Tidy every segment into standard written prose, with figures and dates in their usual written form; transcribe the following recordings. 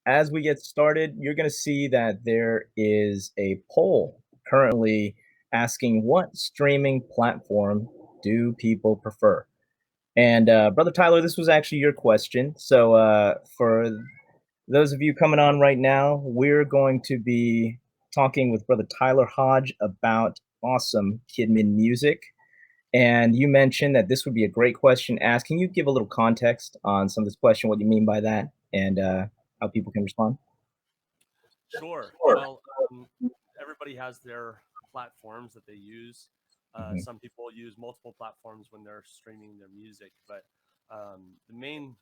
As we get started, you're going to see that there is a poll currently asking what streaming platform do people prefer? And Brother Tyler, this was actually your question. So for those of you coming on right now, we're going to be talking with Brother Tyler Hodge about awesome Kidmin music. And you mentioned that this would be a great question asked. Can you give a little context on some of this question, what you mean by that, and how people can respond? Sure. Well, everybody has their platforms that they use. Mhm. Some people use multiple platforms when they're streaming their music, but the main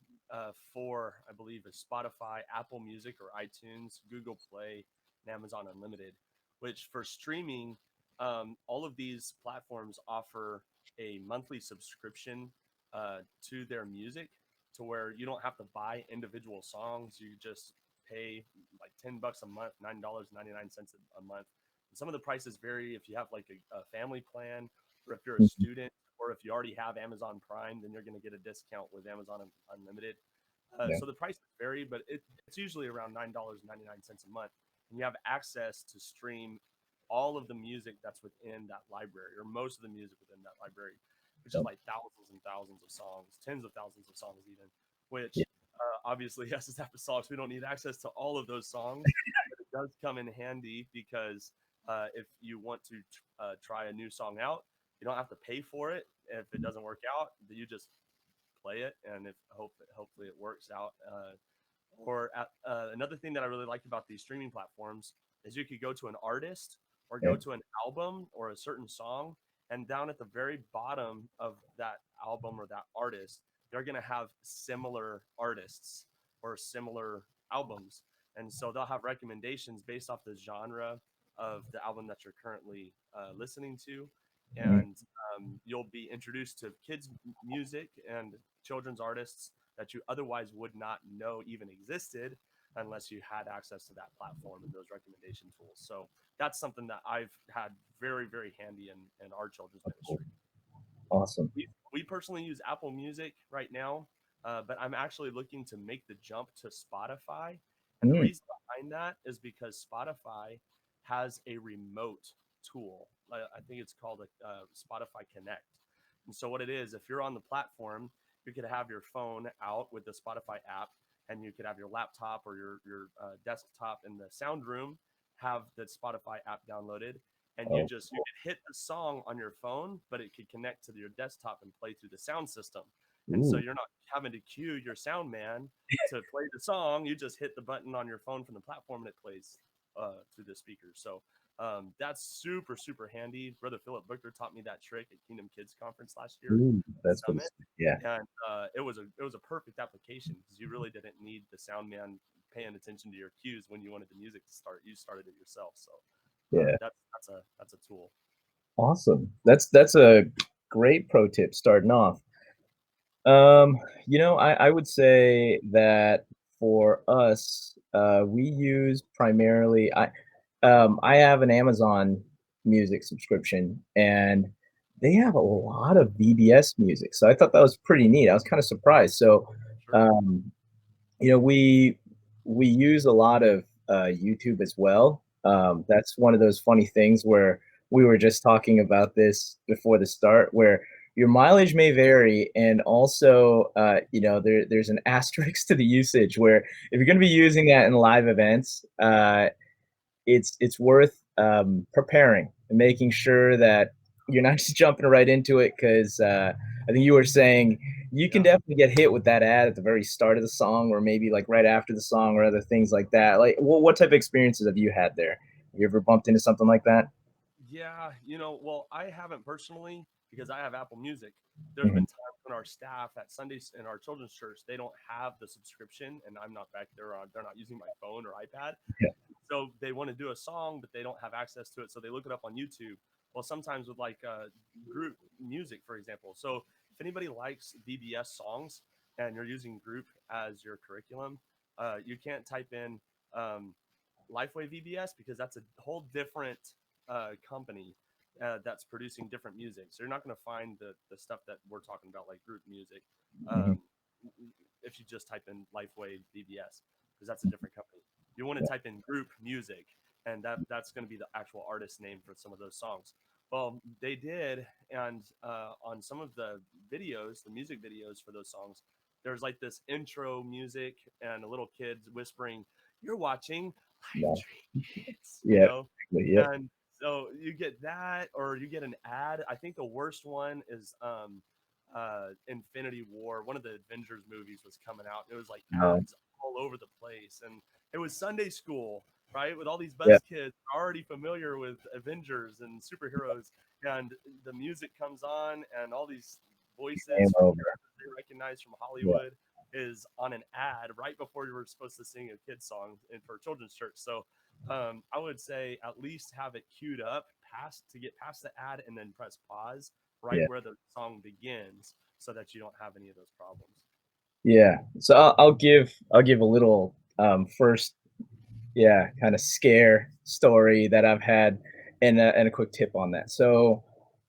four, I believe, is Spotify, Apple Music or iTunes, Google Play, and Amazon Unlimited. Which for streaming, all of these platforms offer a monthly subscription to their music, to where you don't have to buy individual songs. You just pay like $10 a month, $9.99 a month. And some of the prices vary if you have like a family plan, or if you're a Mhm. student, or if you already have Amazon Prime, then you're going to get a discount with Amazon Unlimited. Yeah. So the prices vary, but it's usually around $9.99 a month, and you have access to stream all of the music that's within that library, or most of the music within that library, which is Yep. like thousands and thousands of songs, tens of thousands of songs even. Yeah. Which obviously, yes, as Apple songs, we don't need access to all of those songs, but it does come in handy because if you want to try a new song out, you don't have to pay for it. If it doesn't work out, you just play it, and if hopefully it works out. Another thing that I really like about these streaming platforms is you could go to an artist or Yeah. go to an album or a certain song, and down at the very bottom of that album or that artist, they're going to have similar artists or similar albums. And so they'll have recommendations based off the genre of the album that you're currently listening to. Mhm. And you'll be introduced to kids' music and children's artists that you otherwise would not know even existed unless you had access to that platform and those recommendation tools. So that's something that I've had very, very handy in our children's Cool. ministry. Awesome. We personally use Apple Music right now, but I'm actually looking to make the jump to Spotify. And the Mm. reason behind that is because Spotify has a remote tool. I think it's called a Spotify Connect. And so what it is, if you're on the platform, you could have your phone out with the Spotify app, and you could have your laptop or your desktop in the sound room, have the Spotify app downloaded, and Oh, you could hit the song on your phone, but it could connect to your desktop and play through the sound system. And so ooh, you're not having to cue your sound man to play the song. You just hit the button on your phone from the platform, and it plays through the speakers. So that's super, super handy. Brother Philip Booker taught me that trick at Kingdom Kids Conference last year ooh, at that's pretty Summit, sweet. Yeah. and it was a perfect application because you really didn't need the sound man paying attention to your cues when you wanted the music to start. You started it yourself. So Yeah. that's a tool. Awesome. That's a great pro tip starting off. Um, I would say that for us, we use primarily I have an Amazon Music subscription, and they have a lot of VBS music, so I thought that was pretty neat. I was kinda surprised. So, Sure. um, we use a lot of, YouTube as well. That's one of those funny things where we were just talking about this before the start, where your mileage may vary, and also, there's an asterisk to the usage where if you're gonna be using that in live events, it's worth preparing and making sure that you're not just jumping right into it because I think you were saying you can Yeah. definitely get hit with that ad at the very start of the song or maybe like right after the song or other things like that. Like, what type of experiences have you had there? Have you ever bumped into something like that? Yeah, well, I haven't personally because I have Apple Music. There's Mhm. been times when our staff at Sundays in our children's church, they don't have the subscription, and I'm not back there. They're not using my phone or iPad, Yeah. so they want to do a song, but they don't have access to it, so they look it up on YouTube. Well, sometimes with like group music, for example. So if anybody likes VBS songs and you're using group as your curriculum, you can't type in um, Lifeway VBS because that's a whole different company that's producing different music. So you're not going to find the stuff that we're talking about, like group music, Mhm. um, if you just type in Lifeway VBS. because that's a different company. You want to Yeah. type in group music, and that's going to be the actual artist name for some of those songs. Well, they did, and on some of the videos, the music videos for those songs, there's like this intro music and a little kid whispering, "You're watching Life Yeah. Train Kids," Yeah. Yep. and so you get that, or you get an ad. I think the worst one is Infinity War. One of the Avengers movies was coming out. It was like No. ads all over the place, and it was Sunday school, right? With all these Yeah. bus kids already familiar with Avengers and superheroes, and the music comes on, and all these Game voices from over. characters they recognize from Yeah. Hollywood is on an ad right before you were supposed to sing a kid's song for children's church. So I would say at least have it queued up past to get past the ad and then press pause right Yeah. where the song begins so that you don't have any of those problems. Yeah. So I'll give a little first, yeah, kind of scare story that I've had, and a quick tip on that. So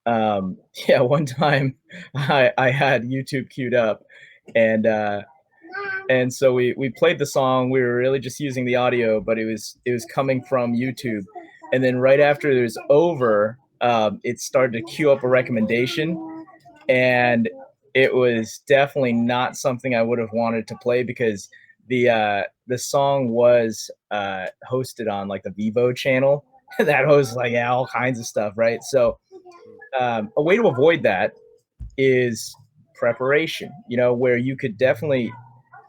yeah, one time I had YouTube queued up, and so we played the song. We were really just using the audio, but it was coming from YouTube, and then right after it was over, it started to queue up a recommendation, and it was definitely not something I would have wanted to play because the song was hosted on like the Vivo channel that hosts like, yeah, all kinds of stuff, right? So Mm. a way to avoid that is preparation. Where you could definitely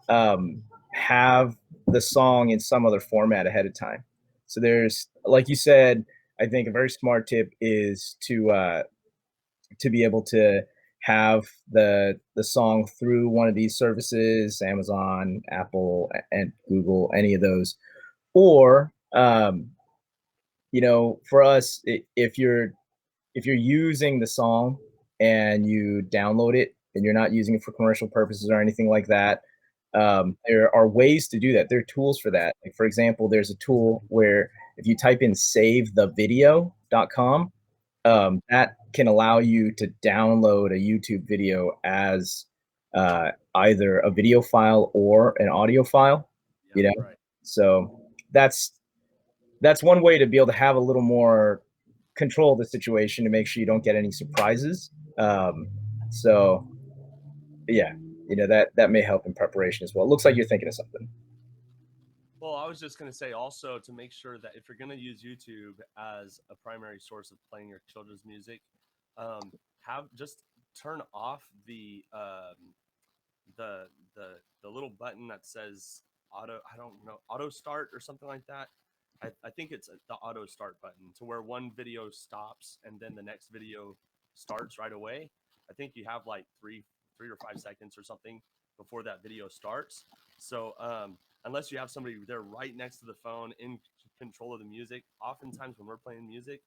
um, have the song in some other format ahead of time. So there's, like you said, I think a very smart tip is to be able to have the song through one of these services, Amazon, Apple, and Google, any of those, or for us, if you're using the song and you download it and you're not using it for commercial purposes or anything like that, there are ways to do that. There are tools for that. Like, for example, there's a tool where if you type in savethevideo.com, that can allow you to download a YouTube video as either a video file or an audio file. You Yep, know, right. so that's one way to be able to have a little more control of the situation to make sure you don't get any surprises. So yeah, that may help in preparation as well. It looks like you're thinking of something. Well, I was just going to say also to make sure that if you're going to use YouTube as a primary source of playing your children's music, have just turn off the the little button that says auto. I don't know, auto start or something like that. I think it's the auto start button to where one video stops and then the next video starts right away. I think you have like three or 5 seconds or something before that video starts. So unless you have somebody there right next to the phone in control of the music, oftentimes when we're playing music,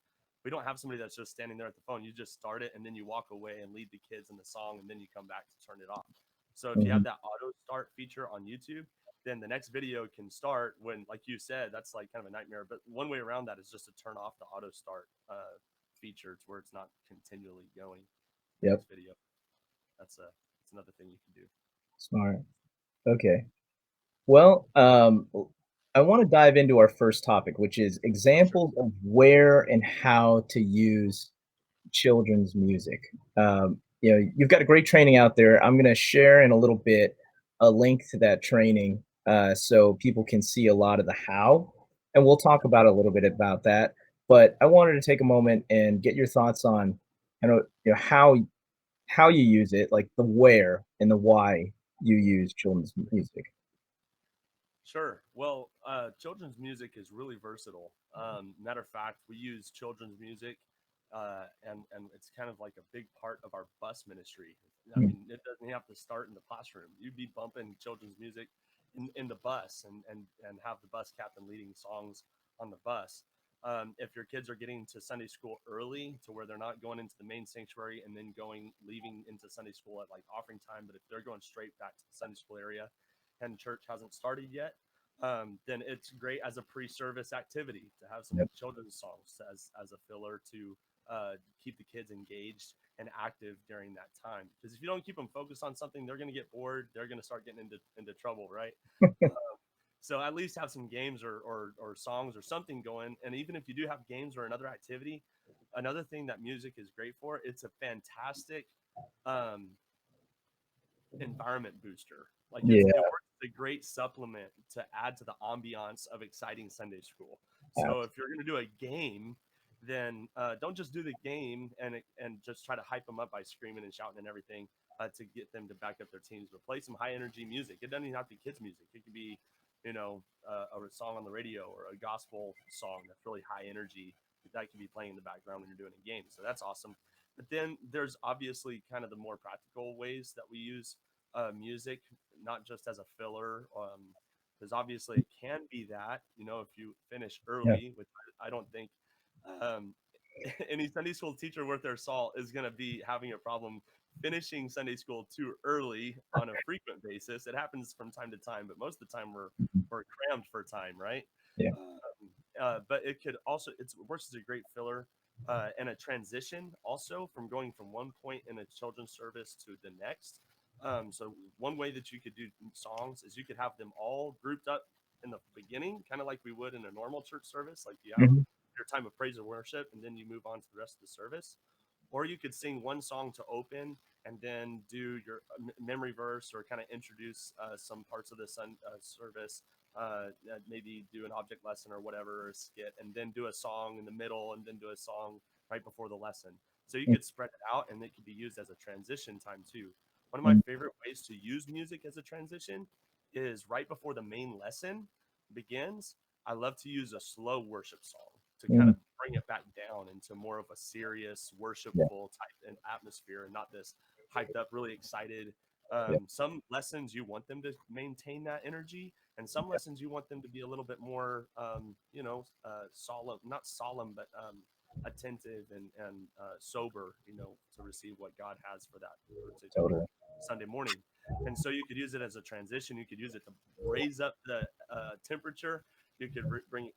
we don't have somebody that's just standing there at the phone. You just start it and then you walk away and lead the kids in the song and then you come back to turn it off. So if you have Mhm. that auto start feature on YouTube, then the next video can start when, like you said, that's like kind of a nightmare. But one way around that is just to turn off the auto start feature to where it's not continually going to the Yep. next video. That's another thing you can do. Smart. Okay. Well, I want to dive into our first topic, which is Sure. examples of where and how to use children's music. You've got a great training out there. I'm going to share in a little bit a link to that training so people can see a lot of the how, and we'll talk about a little bit about that. But I wanted to take a moment and get your thoughts on, how you use it, like the where and the why you use children's music. Sure. Well, children's music is really versatile. Matter of fact, we use children's music, and it's kind of like a big part of our bus ministry. I Mm. mean, it doesn't have to start in the classroom. You'd be bumping children's music in the bus, and have the bus captain leading songs on the bus. If your kids are getting to Sunday school early, to where they're not going into the main sanctuary and then leaving into Sunday school at like offering time, but if they're going straight back to the Sunday school area and church hasn't started yet, then it's great as a pre-service activity to have some Yep. children's songs as a filler to keep the kids engaged and active during that time. Because if you don't keep them focused on something, they're going to get bored. They're going to start getting into trouble, right? So at least have some games or songs or something going. And even if you do have games or another activity, another thing that music is great for, it's a fantastic um, environment booster. Like Yeah, it works as a great supplement to add to the ambiance of exciting Sunday school. So if you're going to do a game, then don't just do the game and just try to hype them up by screaming and shouting and everything to get them to back up their teams. But play some high energy music. It doesn't even have to be kids music. It could be a song on the radio or a gospel song that's really high energy that can be playing in the background when you're doing a game. So that's awesome. But then there's obviously kind of the more practical ways that we use music, not just as a filler. Because obviously it can be that, if you finish yeah, early, which I don't think um, any Sunday school teacher worth their salt is going to be having a problem finishing Sunday school too early on a frequent basis. It happens from time to time, but most of the time we're crammed for time, right? yeah. But it could also it works as a great filler and a transition also from going from one point in a children's service to the next. So one way that you could do songs is you could have them all grouped up in the beginning, kind of like we would in a normal church service. Like you have Mhm. your time of praise and worship, and then you move on to the rest of the service. Or you could sing one song to open and then do your memory verse or kind of introduce some parts of the service, maybe do an object lesson or whatever, or a skit, and then do a song in the middle and then do a song right before the lesson. So you could spread it out and it could be used as a transition time too. One of my Mhm. favorite ways to use music as a transition is right before the main lesson begins. I love to use a slow worship song to kind Mhm. of bring it back down into more of a serious, Yeah, worshipful type atmosphere and not this hyped up, really excited. yeah, Some lessons you want them to maintain that energy, and some lessons you want them to be a little bit more, solemn, not solemn, but attentive and sober, to receive what God has for that particular totally. Sunday morning. And so you could use it as a transition. You could use it to raise up the temperature. You could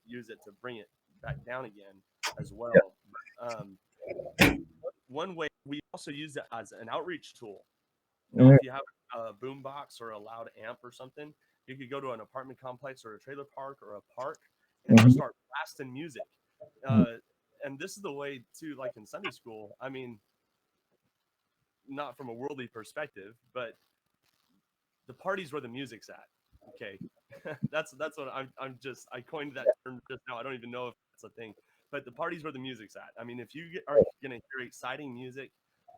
use it to bring it back down again as Yeah. well. One way we also use it as an outreach tool. Mhm. If you have a boom box or a loud amp or something, you could go to an apartment complex or a trailer park or a park and just Mhm. start blasting music. Mhm. Uh, and this is the way too, like in Sunday school. I mean, not from a worldly perspective, but the party's where the music's at. Okay, that's what I coined that term just now. I don't even know if that's a thing, but the party's where the music's at. I mean, if you are gonna hear exciting music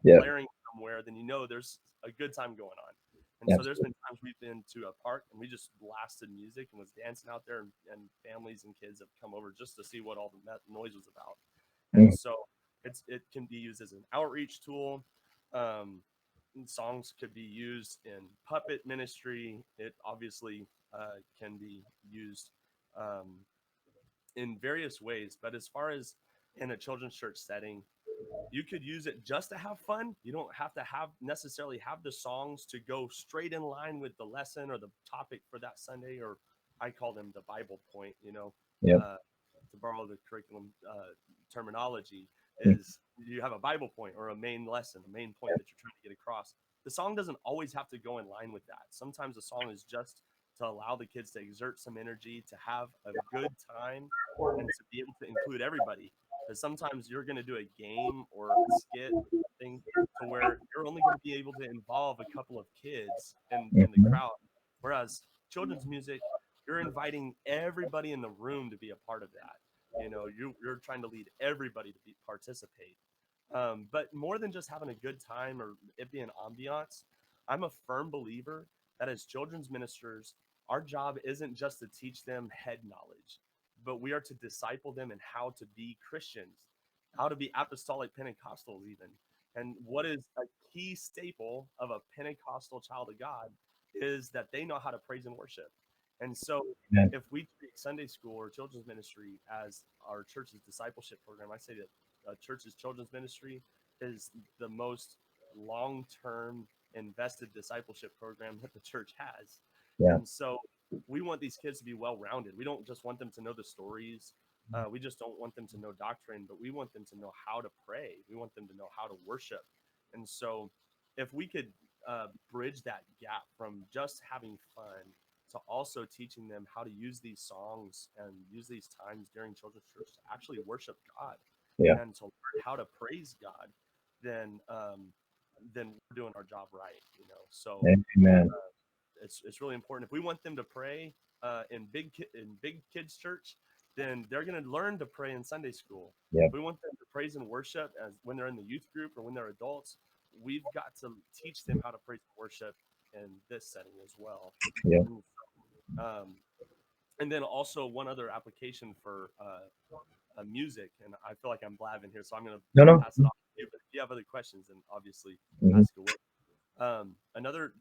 Yeah, blaring somewhere, then there's a good time going on. And so there's absolutely. been times we've been to a park and we just blasted music and was dancing out there, and families and kids have come over just to see what all the noise was about. And Mhm. so it can be used as an outreach tool. Um, Songs could be used in puppet ministry. It obviously can be used um, in various ways. But as far as in a children's church setting, you could use it just to have fun. You don't have to have necessarily have the songs to go straight in line with the lesson or the topic for that Sunday, or I call them the Bible point, Yep. uh, to borrow the curriculum terminology, Mhm. is you have a Bible point or a main lesson, a main point that you're trying to get across. The song doesn't always have to go in line with that. Sometimes the song is just to allow the kids to exert some energy, to have a good time, and to be able to include everybody. Because sometimes you're going to do a game or a skit or something to where you're only going to be able to involve a couple of kids in the Mhm. crowd. Whereas children's music, you're inviting everybody in the room to be a part of that. You're trying to lead everybody to participate. But more than just having a good time or it being ambiance, I'm a firm believer that as children's ministers, our job isn't just to teach them head knowledge, but we are to disciple them in how to be Christians, how to be apostolic Pentecostals, even. And what is a key staple of a Pentecostal child of God is that they know how to praise and worship. And so, Yeah. if we treat Sunday school or children's ministry as our church's discipleship program, I say that a church's children's ministry is the most long-term invested discipleship program that the church has. Yeah. And so we want these kids to be well-rounded. We don't just want them to know the stories. We just don't want them to know doctrine, but we want them to know how to pray. We want them to know how to worship. And so if we could bridge that gap from just having fun to also teaching them how to use these songs and use these times during children's church to actually worship God Yeah. and to learn how to praise God, then then we're doing our job right, you know. So Amen. it's really important. If we want them to pray in big kids church, then they're going to learn to pray in Sunday school. Yeah. If we want them to praise and worship as when they're in the youth group or when they're adults, we've got to teach them how to praise and worship in this setting as well. Yeah. And, um, and then also one other application for music, and I feel like I'm blabbing here, so I'm going to No, no. pass it off to you. But if you have other questions, then obviously Mhm. ask away. Another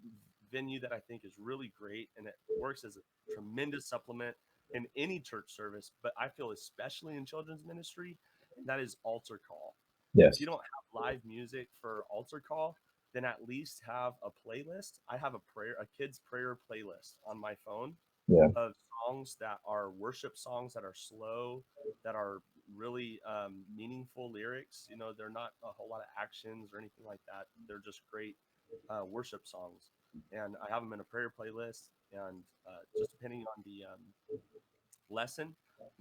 venue that I think is really great and it works as a tremendous supplement in any church service, but I feel especially in children's ministry, and that is altar call. If you Yes. don't have live music for altar call, then at least have a playlist. I have a kids prayer playlist on my phone Yeah. of songs that are worship songs that are slow, that are really meaningful lyrics. You know, they're not a whole lot of actions or anything like that. They're just great worship songs, and I have them in a prayer playlist. And just depending on the lesson,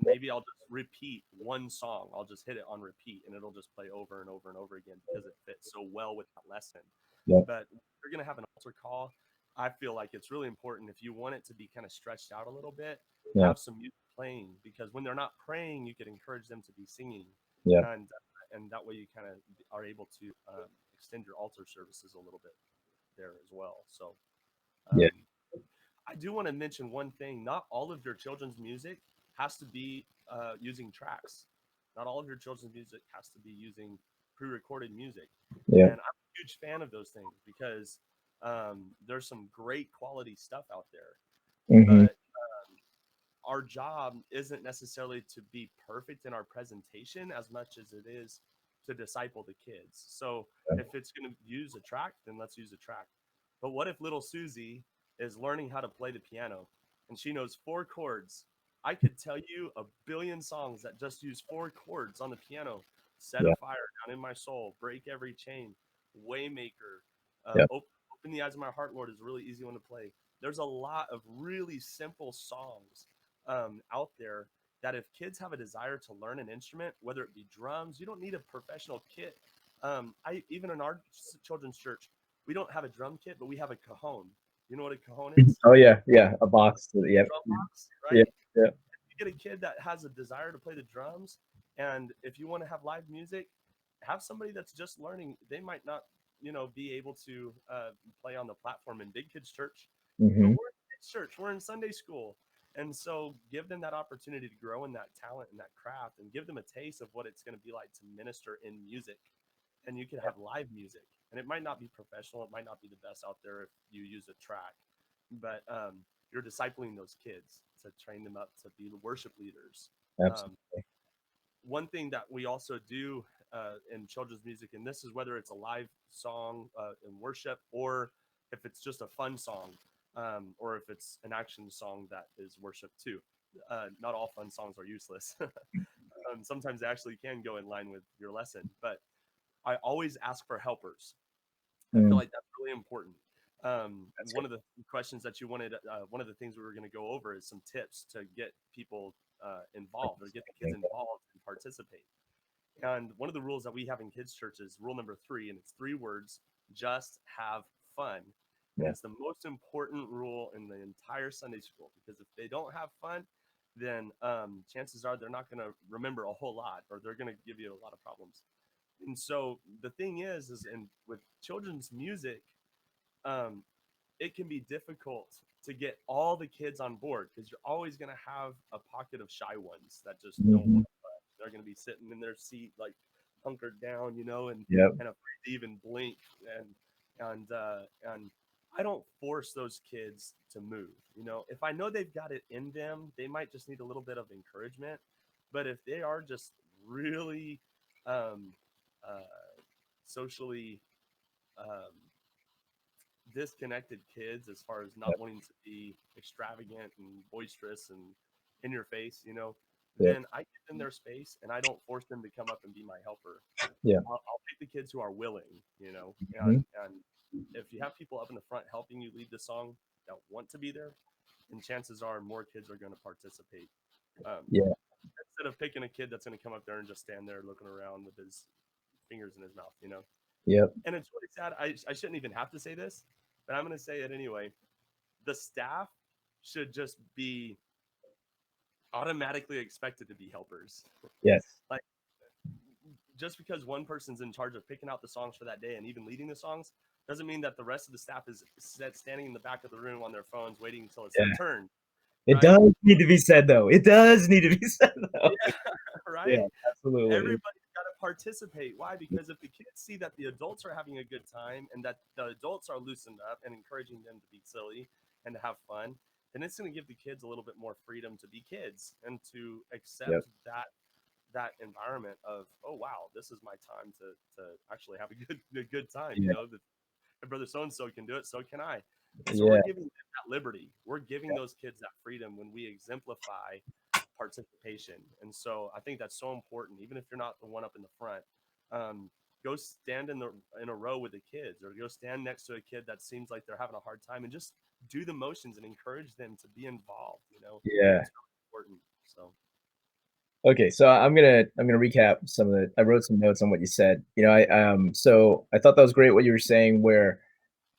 maybe I'll just repeat one song. I'll just hit it on repeat, and it'll just play over and over and over again because it fits so well with that lesson. Yeah. But if you're going to have an altar call, I feel like it's really important if you want it to be kind of stretched out a little bit, Yeah. have some music playing because when they're not praying, you can encourage them to be singing, Yeah. and that way you kind of are able to extend your altar services a little bit there as well. So Yeah. um, I do want to mention one thing. Not all of your children's music has to be using tracks. Not all of your children's music has to be using pre-recorded music. Yeah. And I'm a huge fan of those things because there's some great quality stuff out there. Mm-hmm. But our job isn't necessarily to be perfect in our presentation as much as it is to disciple the kids. So if it's going to use a track, then let's use a track. But what if little Susie is learning how to play the piano and she knows four chords? I could tell you a billion songs that just use four chords on the piano. Set a Yeah. fire down in my soul, break every chain, Waymaker, Yeah. open the eyes of my heart, Lord is a really easy one to play. There's a lot of really simple songs out there that if kids have a desire to learn an instrument, whether it be drums, you don't need a professional kit. I even in our children's church, we don't have a drum kit, but we have a cajon. You know what a cajon is? Oh yeah. Yeah. A box. Yep. Drum box, Yeah. right? Yeah. You get a kid that has a desire to play the drums, and if you want to have live music, have somebody that's just learning. They might not, be able to play on the platform in big kids church, but Mm-hmm. we're in kids church, we're in Sunday school, and so give them that opportunity to grow in that talent and that craft, and give them a taste of what it's going to be like to minister in music. And you can have live music, and it might not be professional, it might not be the best out there if you use a track, but you're discipling those kids to train them up to be the worship leaders. Um, Absolutely. One thing that we also do in children's music, and this is whether it's a live song in worship or if it's just a fun song, or if it's an action song that is worship too. Not all fun songs are useless. Sometimes they actually can go in line with your lesson, but I always ask for helpers. I feel Mm. like that's really important. That's One good. of the questions that you wanted, one of the things we were going to go over is some tips to get people involved or get the kids involved and participate. And one of the rules that we have in kids' church is rule number 3, and it's 3 words: just have fun. And Yeah. it's the most important rule in the entire Sunday school because if they don't have fun, then chances are they're not going to remember a whole lot or they're going to give you a lot of problems. And so the thing is in with children's music, um, it can be difficult to get all the kids on board because you're always going to have a pocket of shy ones that just don't Mm-hmm. want to play. They're going to be sitting in their seat like hunkered down, Yep. and afraid to even blink. And I don't force those kids to move. If I know they've got it in them, they might just need a little bit of encouragement. But if they are just really um, uh, socially um, disconnected kids as far as not Yep. wanting to be extravagant and boisterous and in your face, Yep. then I give them their space and I don't force them to come up and be my helper. Yeah. I'll pick the kids who are willing, Mm-hmm. and if you have people up in the front helping you lead the song that want to be there, and chances are more kids are going to participate. Um, Yeah. Instead of picking a kid that's going to come up there and just stand there looking around with his fingers in his mouth, you know. Yep. And it's really sad. I shouldn't even have to say this, but I'm going to say it anyway. The staff should just be automatically expected to be helpers. Yes. Like, just because one person's in charge of picking out the songs for that day and even leading the songs doesn't mean that the rest of the staff is standing in the back of the room on their phones waiting until it's Yeah. their turn, It right? does need to be said, though. It does need to be said, though. Yeah, Yeah, right. absolutely. Everybody's got to participate. Why? Because if the kids see that the adults are having a good time and that the adults are loosened up and encouraging them to be silly and to have fun, then it's going to give the kids a little bit more freedom to be kids and to Yep. accept that environment of, oh wow, this is my time to actually have a good time. You Yeah. know, my brother so and so can do it, so can I. And so we're Yeah. giving them that liberty. We're giving those kids that freedom when we exemplify participation. And so I think that's so important. Even if you're not the one up in the front, um, go stand in a row with the kids, or go stand next to a kid that seems like they're having a hard time, and just do the motions and encourage them to be involved. You know, Yeah. it's really important. So Okay, so I'm gonna recap some of the I wrote some notes on what you said. So I thought that was great what you were saying, where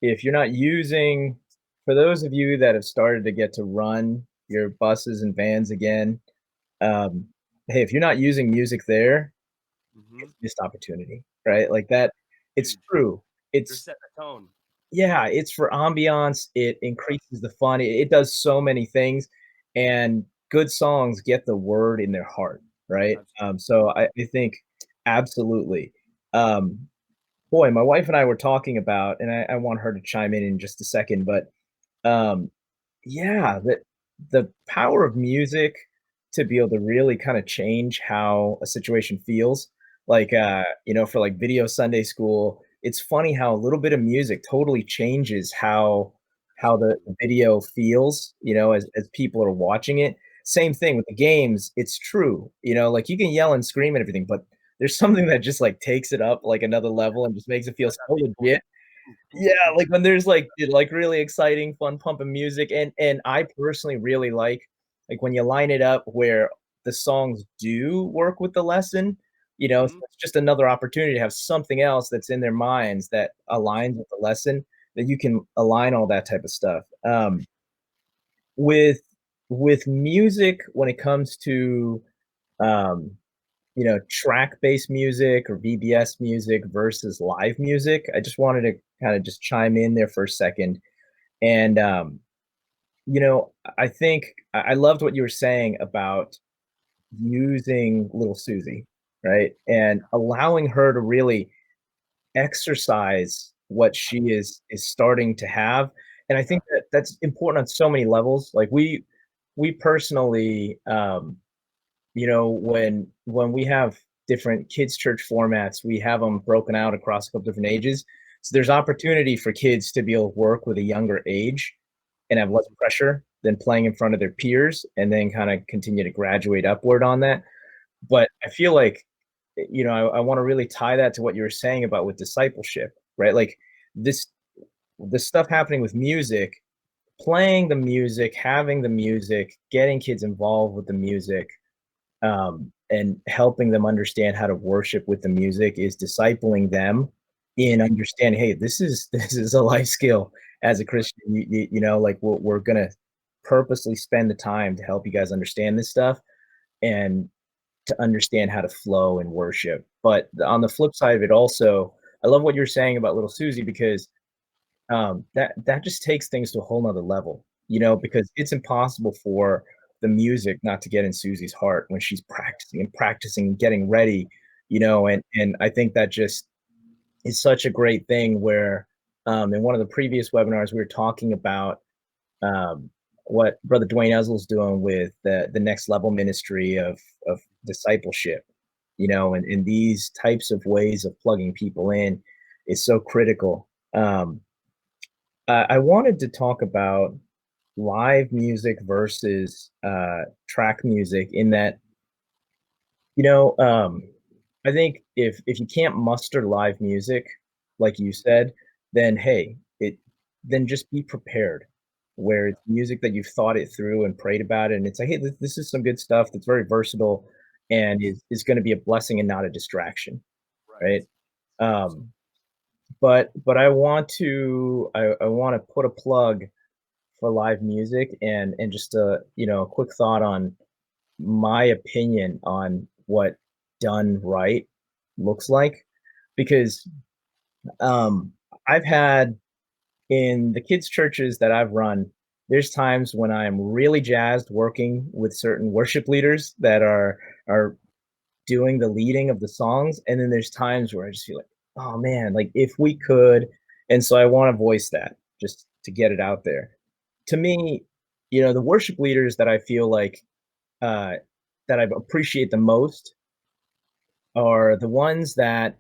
if you're not using for those of you that have started to get to run your buses and vans again, um, hey, if you're not using music there, mm-hmm. it's missed opportunity, right? Like that, it's Huge. true. You're It's setting a tone. Yeah, it's for ambiance, it Yeah, increases the fun, it does so many things, and good songs get the word in their heart, right? absolutely. So I think absolutely. Um, Boy, my wife and I were talking about, and I want her to chime in just a second, but um, yeah, the power of music to be able to really kinda change how a situation feels, like, for, like, video Sunday school, it's funny how a little bit of music totally changes how the Absolutely. video feels, as people are watching it. Same thing with the games, it's true, like, you can yell and scream and everything, but there's something that just, like, takes it up, like, another level and just makes it feel Got so that beat going. legit. Boom, Yeah, boom, boom. like, when there's, like, really exciting, fun pumping music, and I personally really like, when you line it up where the songs do work with the lesson, so Mm-hmm. it's just another opportunity to have something else that's in their minds that aligns with the lesson, that you can align all that type of stuff. With with music, when it comes to, um, track-based music or VBS music versus live music, I just wanted to kinda just chime in there for a second. And, I think I loved what you were saying about using little Susie, right? And allowing her to really exercise what she is starting to have. And I Yeah. think that that's important on so many levels. Like we personally, when we have different kids church formats, we have them broken out across a couple different ages. So there's opportunity for kids to be able to work with a younger age and have less Mm-hmm. pressure than playing in front of their peers and then kind of continue to graduate upward on that. But I feel like, I want to really tie that to what you were saying about with discipleship, right? Like this, the stuff happening with music, playing the music, having the music, getting kids involved with the music, and helping them understand how to worship with the music is discipling them in understanding, hey, this is a life skill as a Right. Christian. Like we're gonna purposely spend the time to help you guys understand this stuff and to understand how to flow and worship. But on the flip side of it, also, I love what you're saying about little Susie because that just takes things to a whole nother level, because it's impossible for the music not to get in Susie's heart when she's practicing and practicing and getting ready, Right. and I think that just is such a great thing where in one of the previous webinars we were talking about um, what Brother Dwayne Ezel's doing with the next level ministry of discipleship, and these types of ways of plugging people in is so critical. I wanted to talk about live music versus track music in that, you know, um, I think if you can't muster live music, like you Mm-hmm. said, then hey, then just be prepared. where it's music that you've thought it through and prayed about it, and it's like, "Hey, this is some good stuff that's very versatile and Yes. is gonna be a blessing and not a distraction," Right. right? Absolutely. Um, but I wanna put a plug for live music and just a quick thought on my opinion on what done right looks like, because, um, I've had in the kids' churches that I've run, there's times when I'm really jazzed working with certain worship leaders that are doing the leading of the songs, and then there's times where I just feel like, "Oh, man, like, if we could," and so I wanna voice that just to get it out there. To me, the worship leaders that I feel like, uh, that I appreciate the most are the ones that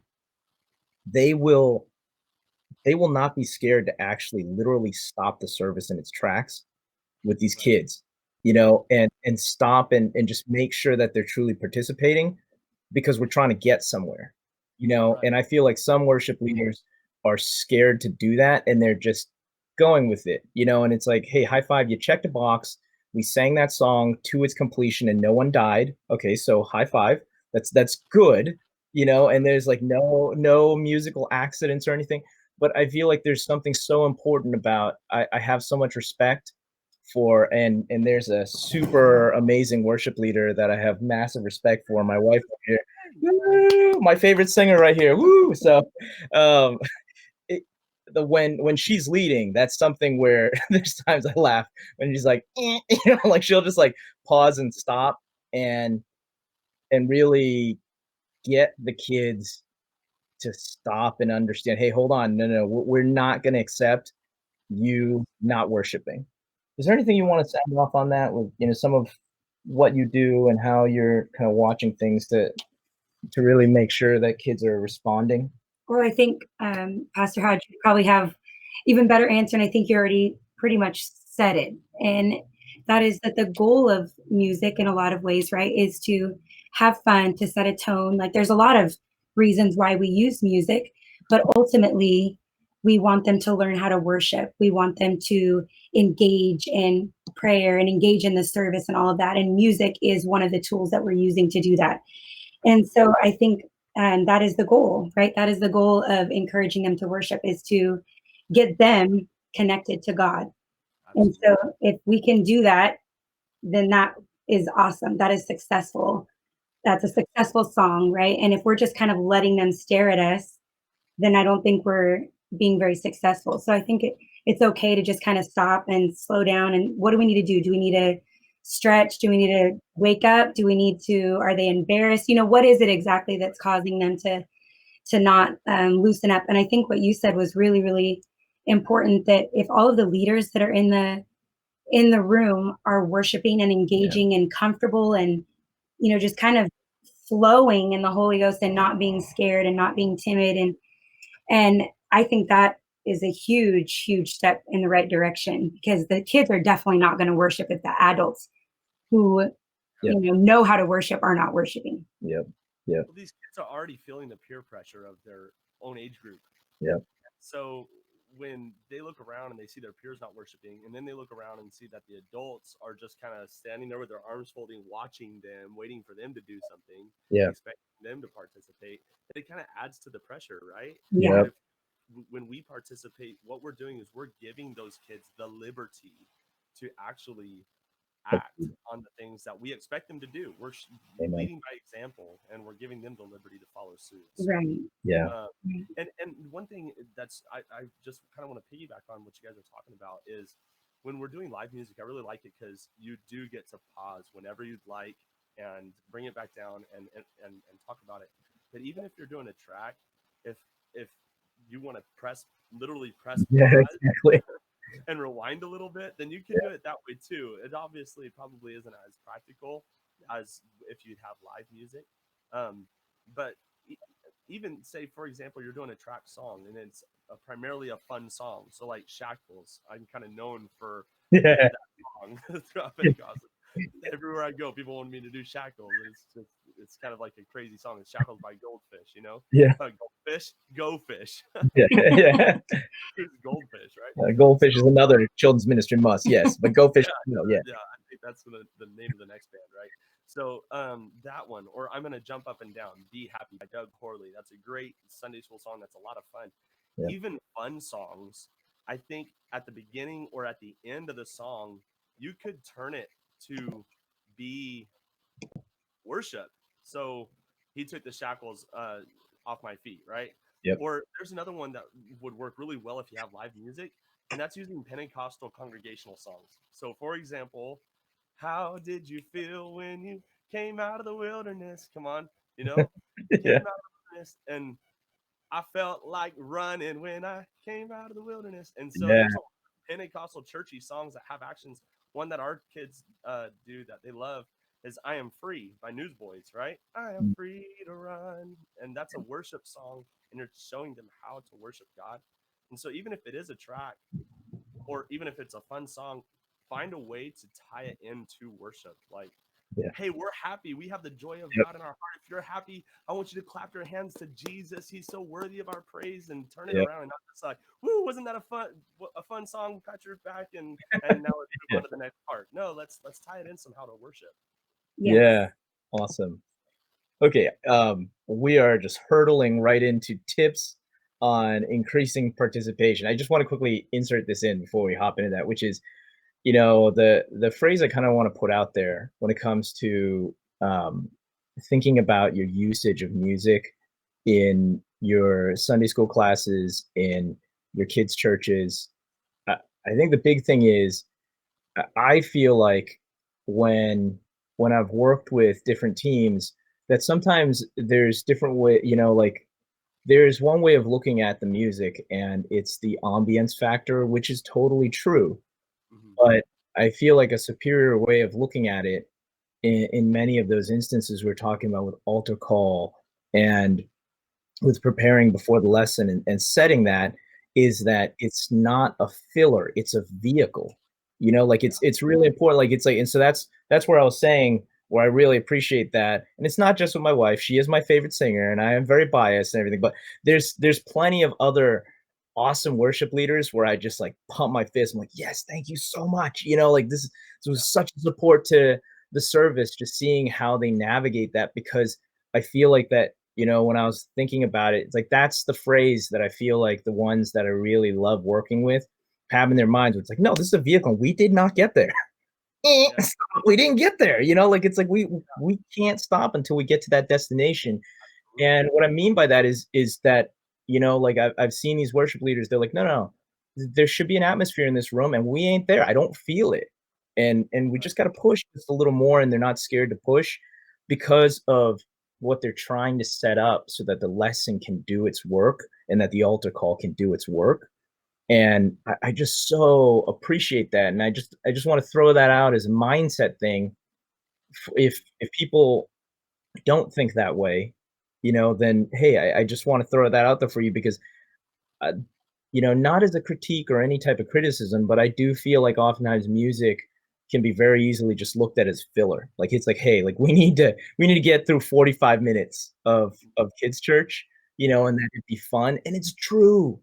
they will they will not be scared to actually literally stop the service in its tracks with these Right. kids, and stop and just make sure that they're truly participating because we're trying to get somewhere, Right. and I feel like some worship leaders are scared to do that and they're just going with it, and it's like, hey, high five, you checked a box. We sang that song to its completion and no one died. Okay, so high five. That's good, and there's like no musical accidents or anything. But I feel like there's something so important about I have so much respect for and there's a super amazing worship leader that I have massive respect for. My wife over here, woo, my favorite singer right here. Woo! So, um, it, when she's leading, that's something where there's times I laugh when she's like, like she'll just like pause and stop and really get the kids to stop and understand. Hey, hold on, no, we're not going to accept you not worshiping. Is there anything you Right. want to sound off on that with some of what you do and how you're kind of watching things to really make sure that kids are responding? Well, I think, Pastor Hodge, you probably have even better answer, and I think you already pretty much said it. And that is that the goal of music in a lot of ways, right, is to have fun, to set a tone. Like there's a lot of reasons why we use music, but ultimately we want them to learn how to worship. We want them to engage in prayer and engage in the service and all of that. And music is one of the tools that we're using to do that. And so I think, and that is the goal, right? That is the goal of encouraging them to worship, is to get them connected to God. And Absolutely. so if we can do that, then that is awesome. That is successful. That's a successful song, right? And if we're just kind of letting them stare at us, then I don't think we're being very successful. So I think it's okay to just kind of stop and slow down. And what do we need to do? Do we need to stretch? Do we need to wake up? Do we need to, are they embarrassed? What is it exactly that's causing them to not loosen up? And I think what you said was really, really important, that if all of the leaders that are in the room are worshiping and Yeah, engaging and comfortable and, just kind of flowing in the Holy Ghost and not being scared and not being timid, and I think that is a huge, huge step in the right direction, because the kids are definitely not going to worship if the adults who yep, know how to worship are not worshiping. yep, yep, Well, these kids are already feeling the peer pressure of their own age group. yep, So when they look around and they see their peers not worshiping, and then they look around and see that the adults are just kind of standing there with their arms folding, watching them, waiting for them to do something, yeah, expecting them to participate, it kind of adds to the pressure, right? Yeah. But yep, if when we participate, what we're doing is we're giving those kids the liberty to actually act on the things that we expect them to do. We're amen. leading by example, and we're giving them the liberty to follow suit. So, Right. Yeah, uh, and one thing that's I just kind of want to piggyback on what you guys are talking about is when we're doing live music, I really like it because you do get to pause whenever you'd like and bring it back down and talk about it. But even if you're doing a track, if you want to literally press yeah, pause exactly. and rewind a little bit, then you can do it that way too. It obviously probably isn't as practical as if you'd have live music. Um, but even say, for example, you're doing a trap song and it's primarily a fun song. So like Shackles, I'm kind of known for Yeah, that song throughout Pentecost. Everywhere I go, people want me to do Shackles. It's kind of like a crazy song. It's Shackles by Goldfish, yeah, fish, go fish. Yeah, yeah. It's goldfish, right? Goldfish is So, another children's ministry must, yes, but Goldfish, yeah, yeah, yeah, I think that's the name of the next band, right? So, that one, or I'm gonna jump up and down. "Be Happy" by Doug Corley. That's a great Sunday school song. That's a lot of fun. yeah, Even fun songs, I think at the beginning or at the end of the song, you could turn it to be worship. So he took the shackles off my feet, right? yep. Or there's another one that would work really well if you have live music, and that's using Pentecostal congregational songs. So, for example, how did you feel when you came out of the wilderness? Come on, you know, came Yeah, out of the wilderness, and I felt like running when I came out of the wilderness. And so yeah, there's a Pentecostal churchy songs that have actions. One that our kids do that they love is "I Am Free" by Newsboys, right? I am mm, free to run. And that's a worship song, and you're showing them how to worship God. And so even if it is a track, or even if it's a fun song, find a way to tie it into worship. Like, yeah, hey, we're happy. We have the joy of yep, God in our heart. If you're happy, I want you to clap your hands to Jesus. He's so worthy of our praise, and turn it yep, around and not just like, woo, wasn't that a fun song? Pat your back, and now let's move yeah, on to the next part. No, let's tie it in somehow to worship. Yes. yeah. Awesome. Okay, we are just hurdling right into tips on increasing participation. I just want to quickly insert this in before we hop into that, which is, the phrase I kind of want to put out there when it comes to thinking about your usage of music in your Sunday school classes, in your kids' churches. I, I think the big thing is I feel like when when I've worked with different teams, that sometimes there's different way, like there's one way of looking at the music and it's the ambience factor, which is totally true. Hmm. But I feel like a superior way of looking at it in many of those instances we're talking about with altar call and with preparing before the lesson and setting that is that it's not a filler, it's a vehicle. Like Yeah. it's really important. Like it's like, and so that's where I was saying where I really appreciate that. And it's not just with my wife. She is my favorite singer and I am very biased and everything, but there's plenty of other awesome worship leaders where I just like pump my fist. I'm like, yes, thank you so much. Like this Yeah. was such a support to the service, just seeing how they navigate that because I feel like that, when I was thinking about it, it's like that's the phrase that I feel like the ones that I really love working with have in their minds. Where it's like, no, this is a vehicle. We did not get there. Yeah. We didn't get there. Like it's like we can't stop until we get to that destination. Absolutely. And what I mean by that is that, like I've seen these worship leaders, they're like, no, no, there should be an atmosphere in this room, and we ain't there. I don't feel it. And we Right. just gotta push just a little more, and they're not scared to push because of what they're trying to set up so that the lesson can do its work and that the altar call can do its work. And I just so appreciate that. And I just want to throw that out as a mindset thing. If people don't think that way, then hey, I just want to throw that out there for you because, uh, not as a critique or any type of criticism, but I do feel like oftentimes music can be very easily just looked at as filler. Like it's like, hey, like we need to get through 45 minutes of kids church, Yeah. and that it'd be fun. And it's true.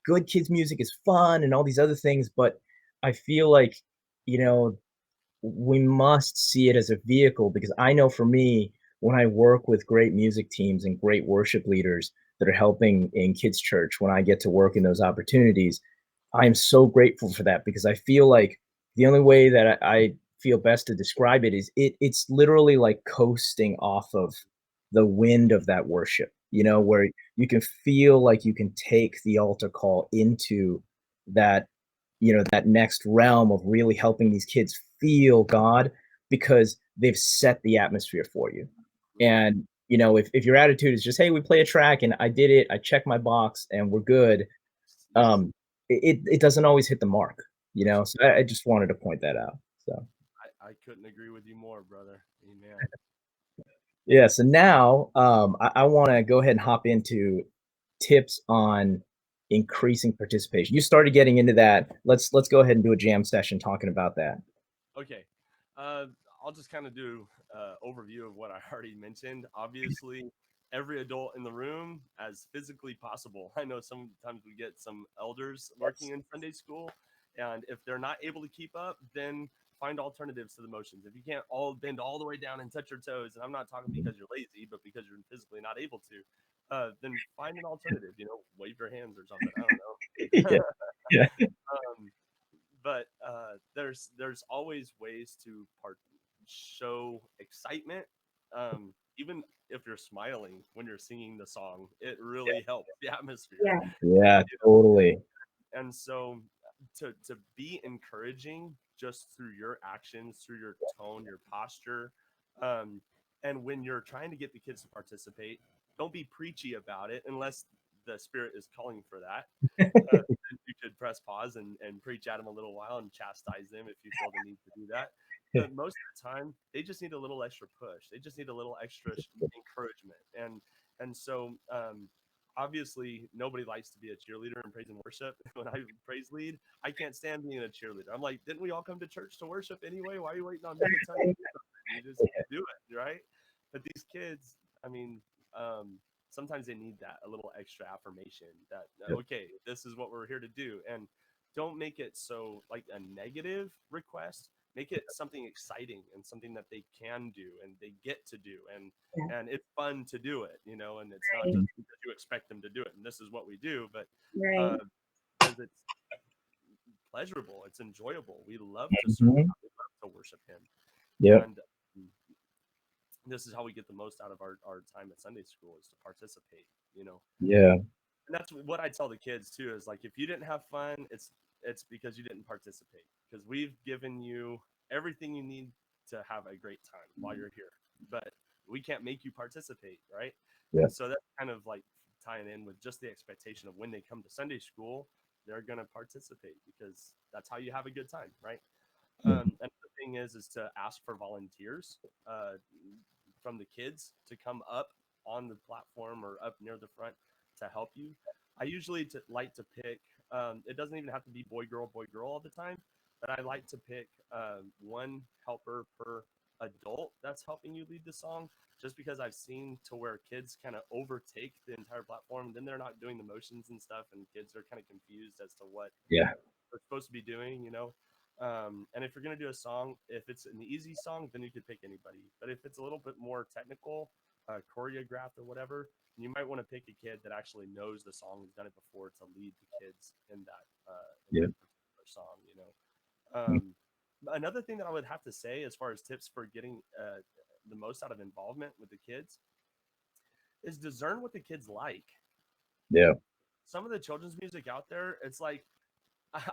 Good kids music is fun and all these other things, but I feel like, you know, we must see it as a vehicle because I know for me, when I work with great music teams and great worship leaders that are helping in kids' church, when I get to work in those opportunities, I am so grateful for that because I feel like the only way that I feel best to describe it is it's literally like coasting off of the wind of that worship, where you can feel like you can take the altar call into that that next realm of really helping these kids feel God because they've set the atmosphere for you. Hmm. And if your attitude is just, hey, we play a track and I did it, I checked my box and we're good, Yes. it doesn't always hit the mark. So I just wanted to point that out. So I couldn't agree with you more, brother. Amen. yeah, so now I want to go ahead and hop into tips on increasing participation. You started getting into that. Let's go ahead and do a jam session talking about that. Okay. Uh, I'll just kind of do overview of what I already mentioned. Obviously, every adult in the room as physically possible. I know sometimes we get some elders working Yes. in Sunday school, and if they're not able to keep up, then find alternatives to the motions. If you can't all bend all the way down and touch your toes, and I'm not talking Mhm. because you're lazy, but because you're physically not able to, then find an alternative. Wave your hands or something. I don't Yeah. know. Yeah. um, but there's always ways to show excitement, even if you're smiling when you're singing the song, it really helps the atmosphere. Yeah. Yeah, you totally. and so to be encouraging just through your actions, through your tone, your posture, um, and when you're trying to get the kids to participate, don't be preachy about it unless the spirit is calling for that. Then you could press pause and preach at them a little while and chastise them if you feel the need to do that. But most of the time, they just need a little extra push. They just need a little extra encouragement. And so obviously, nobody likes to be a cheerleader in praise and worship. When I praise lead, I can't stand being a cheerleader. I'm like, didn't we all come to church to worship anyway? Why are you waiting on me to tell you to do something? You just do it, right? But these kids, I mean, sometimes they need that a little extra affirmation that Yep. okay, this is what we're here to do. And don't make it so like a negative request. Make it something exciting and something that they can do and they get to do, Yeah. and it's fun to do it, and it's not Right. just because you expect them to do it and this is what we do, but Right. uh, because it's pleasurable, it's enjoyable. We love to serve Mhm. God, we love to worship Him, Yep. and this is how we get the most out of our time at Sunday school is to participate. Yeah. And that's what I tell the kids too is like if you didn't have fun, it's because you didn't participate, because we've given you everything you need to have a great time while you're here, but we can't make you participate, right? And Yes. so that's kind of like tying in with just the expectation of when they come to Sunday school, they're going to participate because that's how you have a good time, right? Mhm. And the thing is to ask for volunteers uh, from the kids to come up on the platform or up near the front to help you. I usually like to pick. It doesn't even have to be boy girl all the time, but I like to pick one helper per adult that's helping you lead the song. Just because I've seen to where kids kind of overtake the entire platform, and then they're not doing the motions and stuff, and kids are kind of confused as to what Yeah. we're supposed to be doing. And if you're going to do a song, if it's an easy song, then you could pick anybody. But if it's a little bit more technical, choreographed or whatever, you might want to pick a kid that actually knows the song, has done it before, to lead the kids in Yeah. that particular song. Another thing that I would have to say as far as tips for getting the most out of involvement with the kids is discern what the kids like. Yeah. Some of the children's music out there, it's like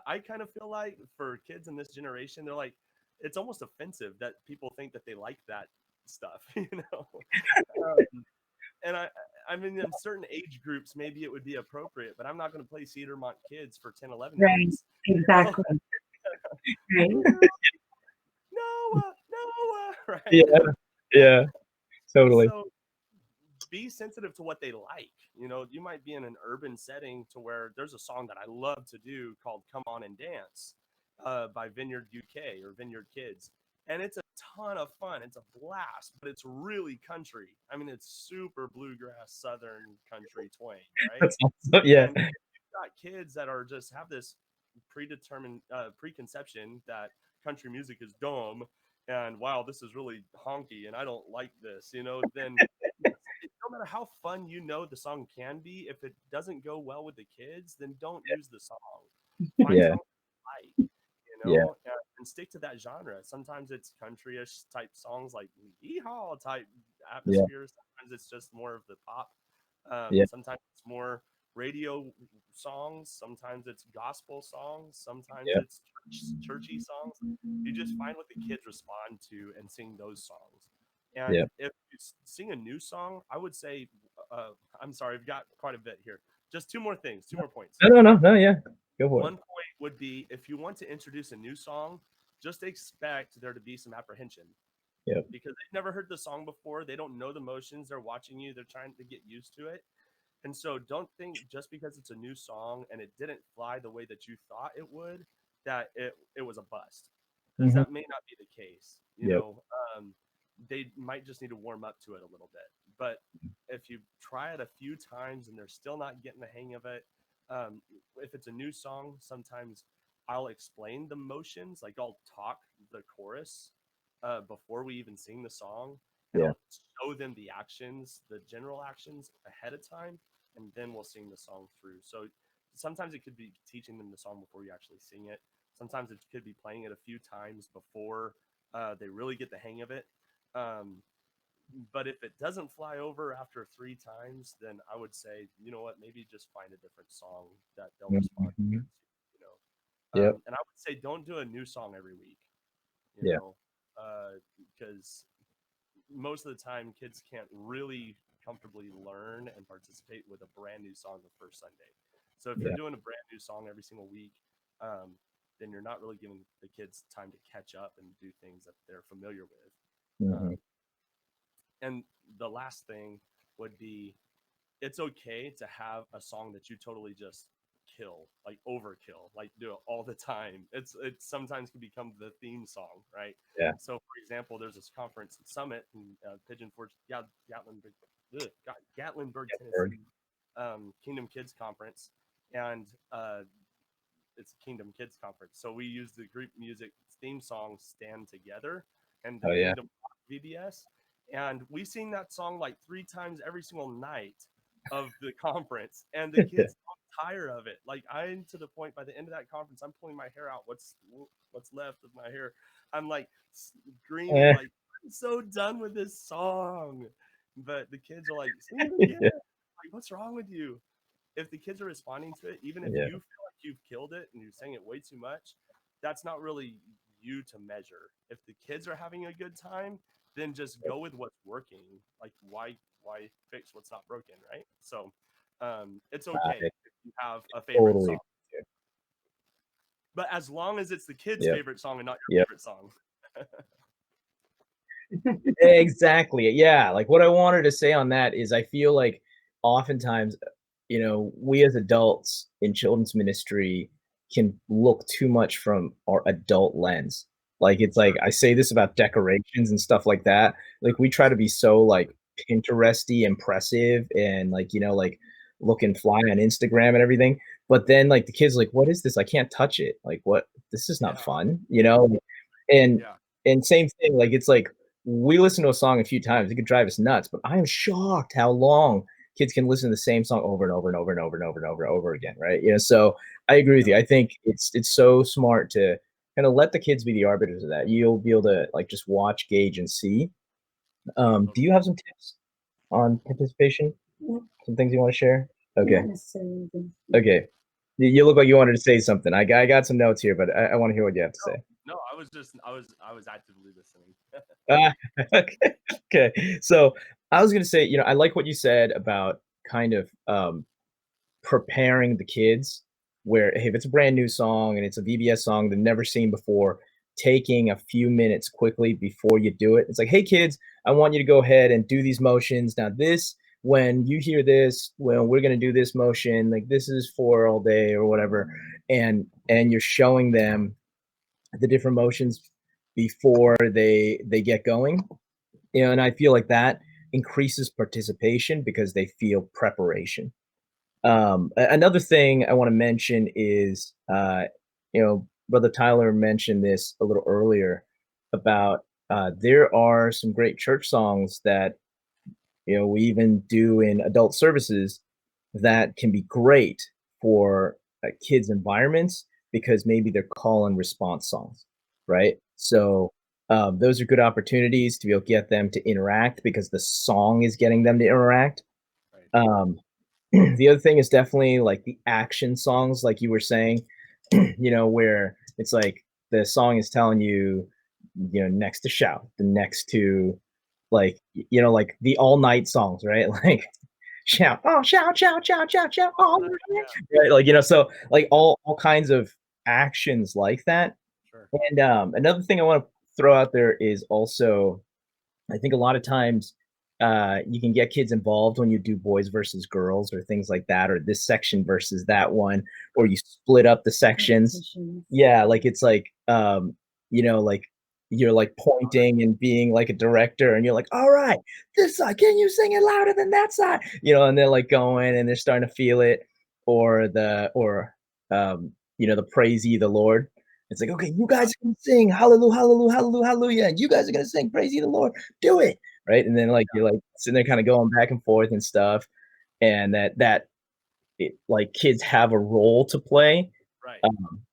I kind of feel like for kids in this generation, they're like, it's almost offensive that people think that they like that stuff, and I mean, in certain age groups, maybe it would be appropriate, but I'm not going to play Cedarmont Kids for 10, 11 year Right. olds. You know? Exactly. Right. Noah, Noah, Yeah. right? Yeah. Totally. So be sensitive to what they like. You might be in an urban setting to where there's a song that I love to do called "Come On and Dance" by Vineyard UK or Vineyard Kids, and it's a ton of fun. It's a blast, but it's really country. I mean, it's super bluegrass Southern country twang, right? That's awesome. Yeah. And you've got kids that are just have this predetermined preconception that country music is dumb and wow, this is really honky and I don't like this, then no matter how fun the song can be, if it doesn't go well with the kids, then don't use the song. Find Yeah. songs you like, Yeah. and stick to that genre. Sometimes it's countryish type songs like yeehaw type Yeah. atmosphere. Sometimes it's just more of the pop. Yeah. Sometimes it's more radio songs. Sometimes it's gospel songs. Sometimes Yeah. it's churchy songs. You just find what the kids respond to and sing those songs. And Yeah. if you sing a new song, I would say, I'm sorry, I've got quite a bit here. Just two more things, two more points. No, no, no, no. Yeah. Go for it. One point would be if you want to introduce a new song, just expect there to be some apprehension Yeah. because they've never heard the song before. They don't know the motions. They're watching you. They're trying to get used to it. And so don't think just because it's a new song and it didn't fly the way that you thought it would, that it was a bust. Because Hmm. that may not be the case. Yep. They might just need to warm up to it a little bit. But if you try it a few times and they're still not getting the hang of it, if it's a new song, sometimes I'll explain the motions. Like I'll talk the chorus before we even sing the song, and Yeah. I'll show them the actions, the general actions ahead of time, and then we'll sing the song through. So sometimes it could be teaching them the song before you actually sing it. Sometimes it could be playing it a few times before they really get the hang of it. Um, but if it doesn't fly over after 3 times, then I would say, you know what, maybe just find a different song that they'll respond Mhm. to, you know. Yep. And I would say don't do a new song every week, you Yeah. know, because most of the time kids can't really comfortably learn and participate with a brand new song the first Sunday. So if you're Yeah. doing a brand new song every single week, then you're not really giving the kids time to catch up and do things that they're familiar with. Mhm. Um, and the last thing would be, it's okay to have a song that you totally just kill, like overkill, like do it all the time. It sometimes can become the theme song, right? Yeah. So for example, there's this conference summit in Pigeon Forge, Gatlinburg, Word. Tennessee, Kingdom Kids Conference, and it's Kingdom Kids Conference. So we use the group music theme song "Stand Together" and the Oh yeah. Kingdom VBS, and we sing that song like 3 times every single night of the conference, and the kids don't tire of it. Like I'm to the point by the end of that conference, I'm pulling my hair out. What's left of my hair? I'm like screaming, like I'm so done with this song. But the kids are like, sing it again. Like, what's wrong with you? If the kids are responding to it, even if Yeah. you feel like you've killed it and you're saying it way too much, that's not really you to measure. If the kids are having a good time, then just go with what's working. Like why fix what's not broken, right? So it's okay I if you have a favorite totally. song, but as long as it's the kids' Yep. favorite song and not your Yep. favorite song. Exactly. Yeah. Like what I wanted to say on that is I feel like oftentimes, we as adults in children's ministry can look too much from our adult lens. Like it's like Sure. I say this about decorations and stuff like that. Like we try to be so like Pinteresty impressive and like looking fly on Instagram and everything. But then like the kids like, what is this? I can't touch it. Like what this is not Yeah. fun, you know? And Yeah. and same thing, like it's like we listen to a song a few times, it could drive us nuts, but I am shocked how long kids can listen to the same song over and over and over and over and over and over and over again, right? So I agree with Yeah. you. I think it's so smart to kind of let the kids be the arbiters of that. You'll be able to like just watch, gauge, and see. Do Totally. you have some tips on participation? Yeah, Some things you want to share? Okay. not necessarily. Okay. You look like you wanted to say something. I got some notes here, but I want to hear what you have to say. No, I was actively listening. Ah, okay. Okay. So I was gonna say, I like what you said about kind of preparing the kids where, hey, if it's a brand new song and it's a VBS song they've never seen before, taking a few minutes quickly before you do it. It's like, hey kids, I want you to go ahead and do these motions. Now this, when you hear this, well, we're gonna do this motion, like this is for all day or whatever. And you're showing them the different motions before they get going. And I feel like that increases participation because they feel preparation. Another thing I want to mention is, Brother Tyler mentioned this a little earlier about there are some great church songs that we even do in adult services that can be great for kids' environments because maybe they're call and response songs, right? So those are good opportunities to be able to get them to interact because the song is getting them to interact. Right. Um, the other thing is definitely like the action songs, like you were saying, where it's like the song is telling you, next to shout, the next to like the all night songs, right? Like shout, oh, shout, shout, shout, shout, shout, all night, Yeah. right? Like, so like all kinds of actions like that. Sure. And another thing I want to throw out there is also, I think a lot of times you can get kids involved when you do boys versus girls or things like that, or this section versus that one, or you split up the sections. Competitions. Yeah, like it's like, like you're like pointing and being like a director, and you're like, all right, this side, can you sing it louder than that side? And they're like going and they're starting to feel it, or the praise ye the Lord. It's like, okay, you guys can sing hallelujah, hallelujah, hallelujah, hallelujah, and you guys are gonna sing praise ye the Lord. Do it. Right. And then like you're like sitting there kind of going back and forth and stuff. And like kids have a role to play. Right.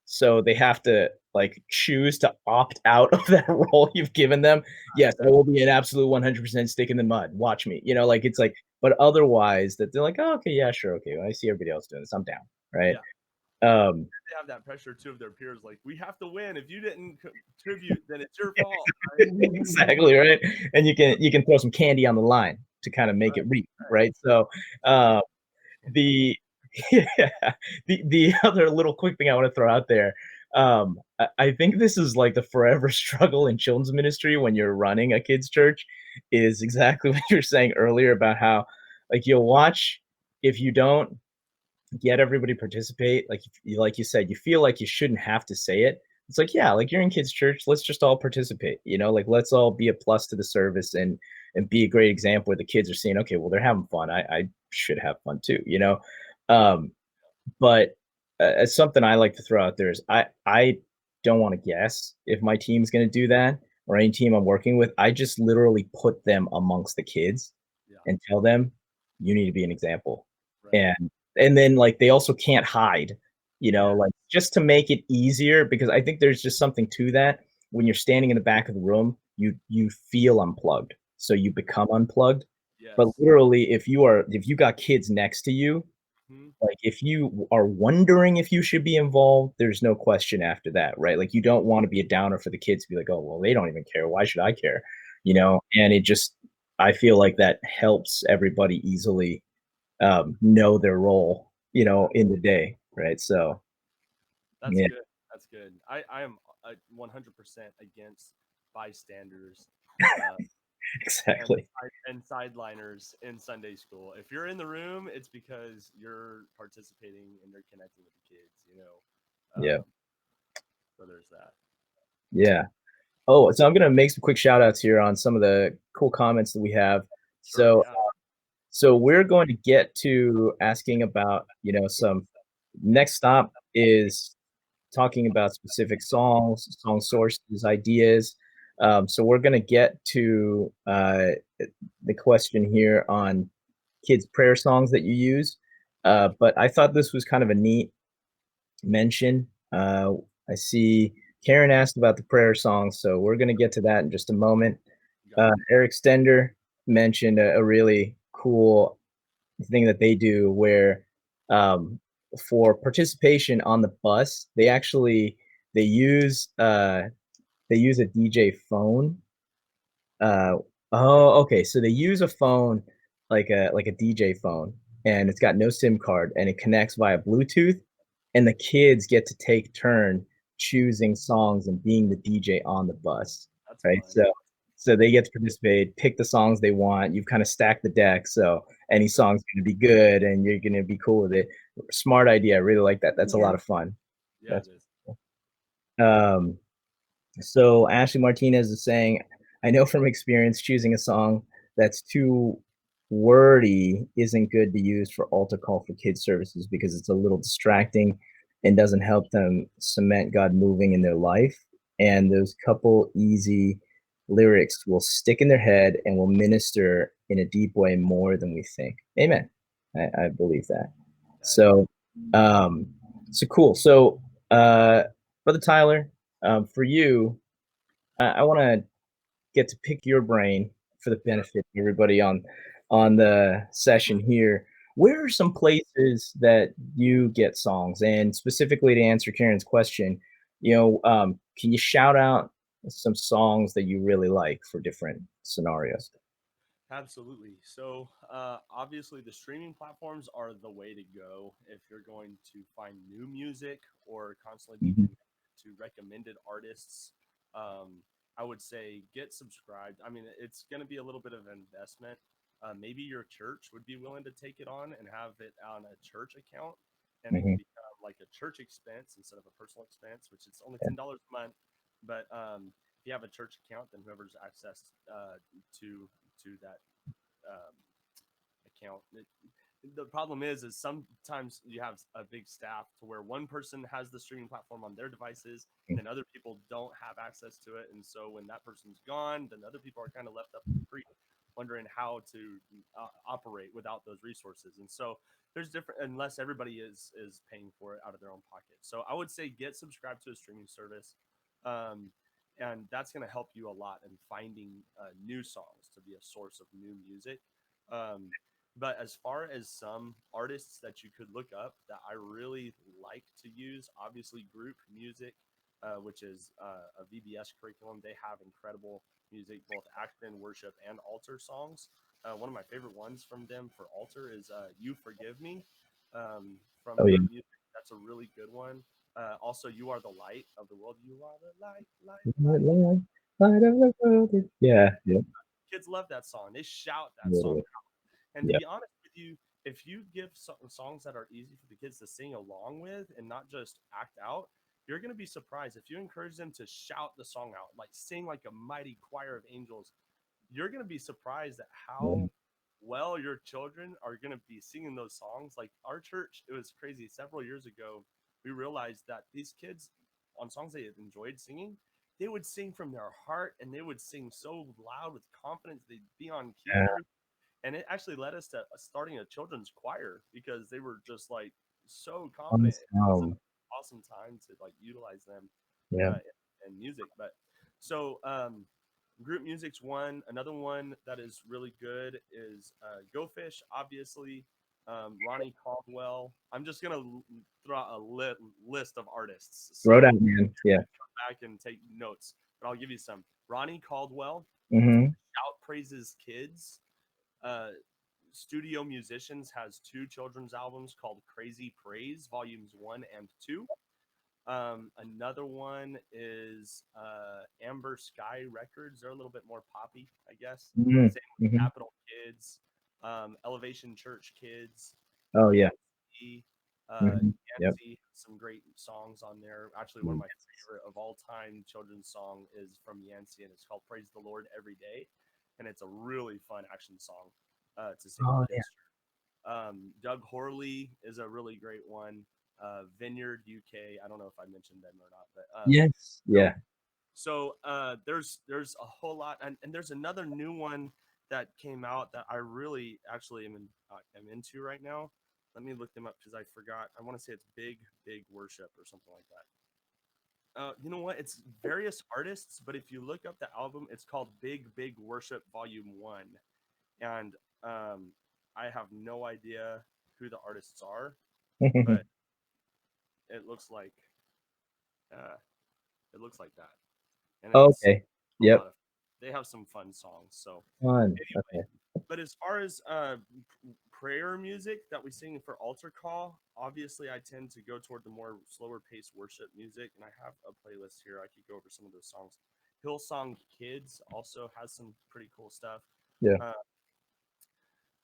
So they have to like choose to opt out of that role you've given them. Yes, I will be an absolute 100% stick in the mud. Watch me. Like it's like, but otherwise that they're like, oh, okay, yeah, sure, okay. Well, I see everybody else doing this. I'm down, right? Yeah. Um, They have that pressure too of their peers. Like, we have to win. If you didn't contribute, then it's your fault. Right? exactly, right. And you can throw some candy on the line to kind of make it reap, right? So, the yeah, the other little quick thing I want to throw out there, I think this is like the forever struggle in children's ministry when you're running a kids church, is exactly what you were saying earlier about how like you'll watch, if you don't get everybody participate, like you said, you feel like you shouldn't have to say it. It's like, yeah, like you're in kids church, let's just all participate, like let's all be a plus to the service, and be a great example where the kids are seeing, okay, well, they're having fun, I should have fun too. um but as something I like to throw out there is, I don't want to guess if my team's going to do that, or any team I'm working with. I just literally put them amongst the kids Yeah. and tell them, you need to be an example. Right. And then like they also can't hide, Yeah. like just to make it easier, because I think there's just something to that. When you're standing in the back of the room, you feel unplugged, so you become unplugged. But Yes. literally, if you got kids next to you, Mhm. like if you are wondering if you should be involved, there's no question after that, right? Like you don't want to be a downer for the kids to be like, oh, well, they don't even care. Why should I care? And it just, I feel like that helps everybody easily know their role, in the day, right? So, That's yeah, good. That's good. I am 100% against bystanders. Uh, exactly. and sideliners in Sunday school. If you're in the room, it's because you're participating and you're connecting with the kids. Yeah. So there's that. Yeah. Oh, so I'm gonna make some quick shout outs here on some of the cool comments that we have. Sure. So Yeah. So we're going to get to asking about, some next stop is talking about specific songs, song sources, ideas. So we're going to get to the question here on kids' prayer songs that you use. But I thought this was kind of a neat mention. I see Karen asked about the prayer songs, so we're going to get to that in just a moment. Eric Stender mentioned a really cool thing that they do where um, for participation on the bus, they use a DJ phone. Uh, oh, okay. So they use a phone, like a DJ phone, and it's got no SIM card, and it connects via Bluetooth, and the kids get to take turn choosing songs and being the DJ on the bus, That's right? fun. So they get to participate, pick the songs they want. You've kind of stacked the deck, so any song's going to be good, and you're going to be cool with it. Smart idea. I really like that. That's a lot of fun. Yeah, That's it is. cool. Um, so Ashley Martinez is saying, I know from experience choosing a song that's too wordy isn't good to use for altar call for kids services because it's a little distracting and doesn't help them cement God moving in their life. And those couple easy lyrics will stick in their head and will minister in a deep way more than we think. Amen. I believe that. So, um, so cool. So, Brother Tyler, for you, I want to get to pick your brain for the Sure. benefit of everybody on the session here. Where are some places that you get songs? And specifically to answer Karen's question, can you shout out some songs that you really like for different scenarios? Absolutely. So, obviously, the streaming platforms are the way to go if you're going to find new music or constantly be Mhm. connected to recommended artists. I would say get subscribed. I mean, it's going to be a little bit of an investment. Maybe your church would be willing to take it on and have it on a church account, and it can Mhm. become like a church expense instead of a personal expense, which is only Yeah. $10 a month. But if you have a church account, then whoever's access to that um, account. The problem is sometimes you have a big staff to where one person has the streaming platform on their devices, and then other people don't have access to it. And so when that person's gone, then other people are kind of left up to the creek, wondering how to operate without those resources. And so there's different, unless everybody is paying for it out of their own pocket. So I would say get subscribed to a streaming service. Um, and that's going to help you a lot in finding new songs to be a source of new music. Um, but as far as some artists that you could look up that I really like to use, obviously Group Music, which is a VBS curriculum. They have incredible music, both action, worship, and altar songs. One of my favorite ones from them for altar is "You Forgive Me" from Oh yeah. Group Music. That's a really good one. Also, "You Are the Light of the World." You are the light, light, light. Light of the world. Yeah. Yep. Kids love that song. They shout that song. Yeah. And to Yep. be honest with you, if you give songs that are easy for the kids to sing along with and not just act out, you're going to be surprised. If you encourage them to shout the song out, like sing like a mighty choir of angels, you're going to be surprised at Yeah. how well your children are going to be singing those songs. Like our church, it was crazy. Several years ago, we realized that these kids, on songs they had enjoyed singing, they would sing from their heart and they would sing so loud with confidence. They'd be on key and Yeah. everything. And it actually led us to starting a children's choir because they were just like so confident. It was an Awesome. awesome time to like utilize them Yeah. in music. But so group music's one. Another one that is really good is Go Fish, obviously. Ronnie Caldwell. I'm just gonna throw out a list of artists, Throw it so out, man. you're Yeah. gonna come back and take notes. But I'll give you some. Ronnie Caldwell, Mm-hmm. Shout Praises Kids. Uh, Studio Musicians has two children's albums called Crazy Praise, volumes 1 and 2. Another one is Amber Sky Records. They're a little bit more poppy, I guess. Mm-hmm. Same with Mm-hmm. Capital Kids, Elevation Church Kids, Oh yeah. Yancey. Mm-hmm. Yep. Yancey has some great songs on there. Actually, one of my favorite of all time children's song is from Yancey, and it's called "Praise the Lord Every Day," and it's a really fun action song to sing with Oh kids. Doug Horley is a really great one. Vineyard UK. I don't know if I mentioned them or not, but yeah. Yes. so Yeah. there's a whole lot, and there's another new one that came out that I really actually am into right now. Let me look them up because I forgot. I want to say it's Big Worship or something like that. You know what? It's various artists, but if you look up the album, it's called Big Worship Volume One, and I have no idea who the artists are, but it looks like uh, it looks like that, and it's Okay. a Yep. lot of. They have some fun songs. So Fun. anyway, Okay. but as far as prayer music that we sing for altar call, obviously I tend to go toward the more slower paced worship music, and I have a playlist here. I could go over some of those songs. Hillsong Kids also has some pretty cool stuff. Yeah.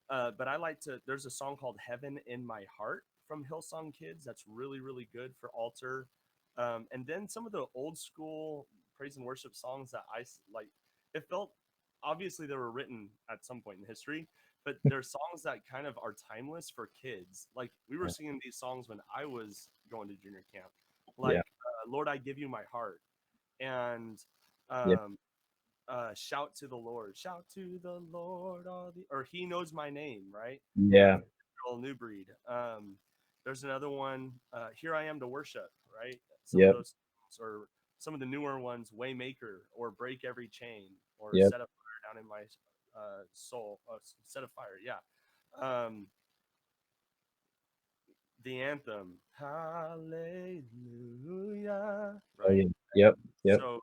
Uh, but I like to. There's a song called "Heaven in My Heart" from Hillsong Kids. That's really good for altar. And then some of the old school praise and worship songs that like. It felt obviously they were written at some point in history, but they're songs that kind of are timeless for kids. Like we were singing these songs when I was going to junior camp, Yeah. like "Lord, I Give You My Heart," and Yeah. um, shout to the Lord, shout to the Lord, all the, or He Knows My Name, right? Yeah. From Earl New Breed. There's another one, Here I Am to Worship, right? Some of Yep. those, or some of the newer ones, Waymaker, or Break Every Chain, or Yep. Set a Fire Down in My Soul, Set a Fire, yeah. Um, the anthem, Hallelujah, Oh right? yeah. Yep. Yep. So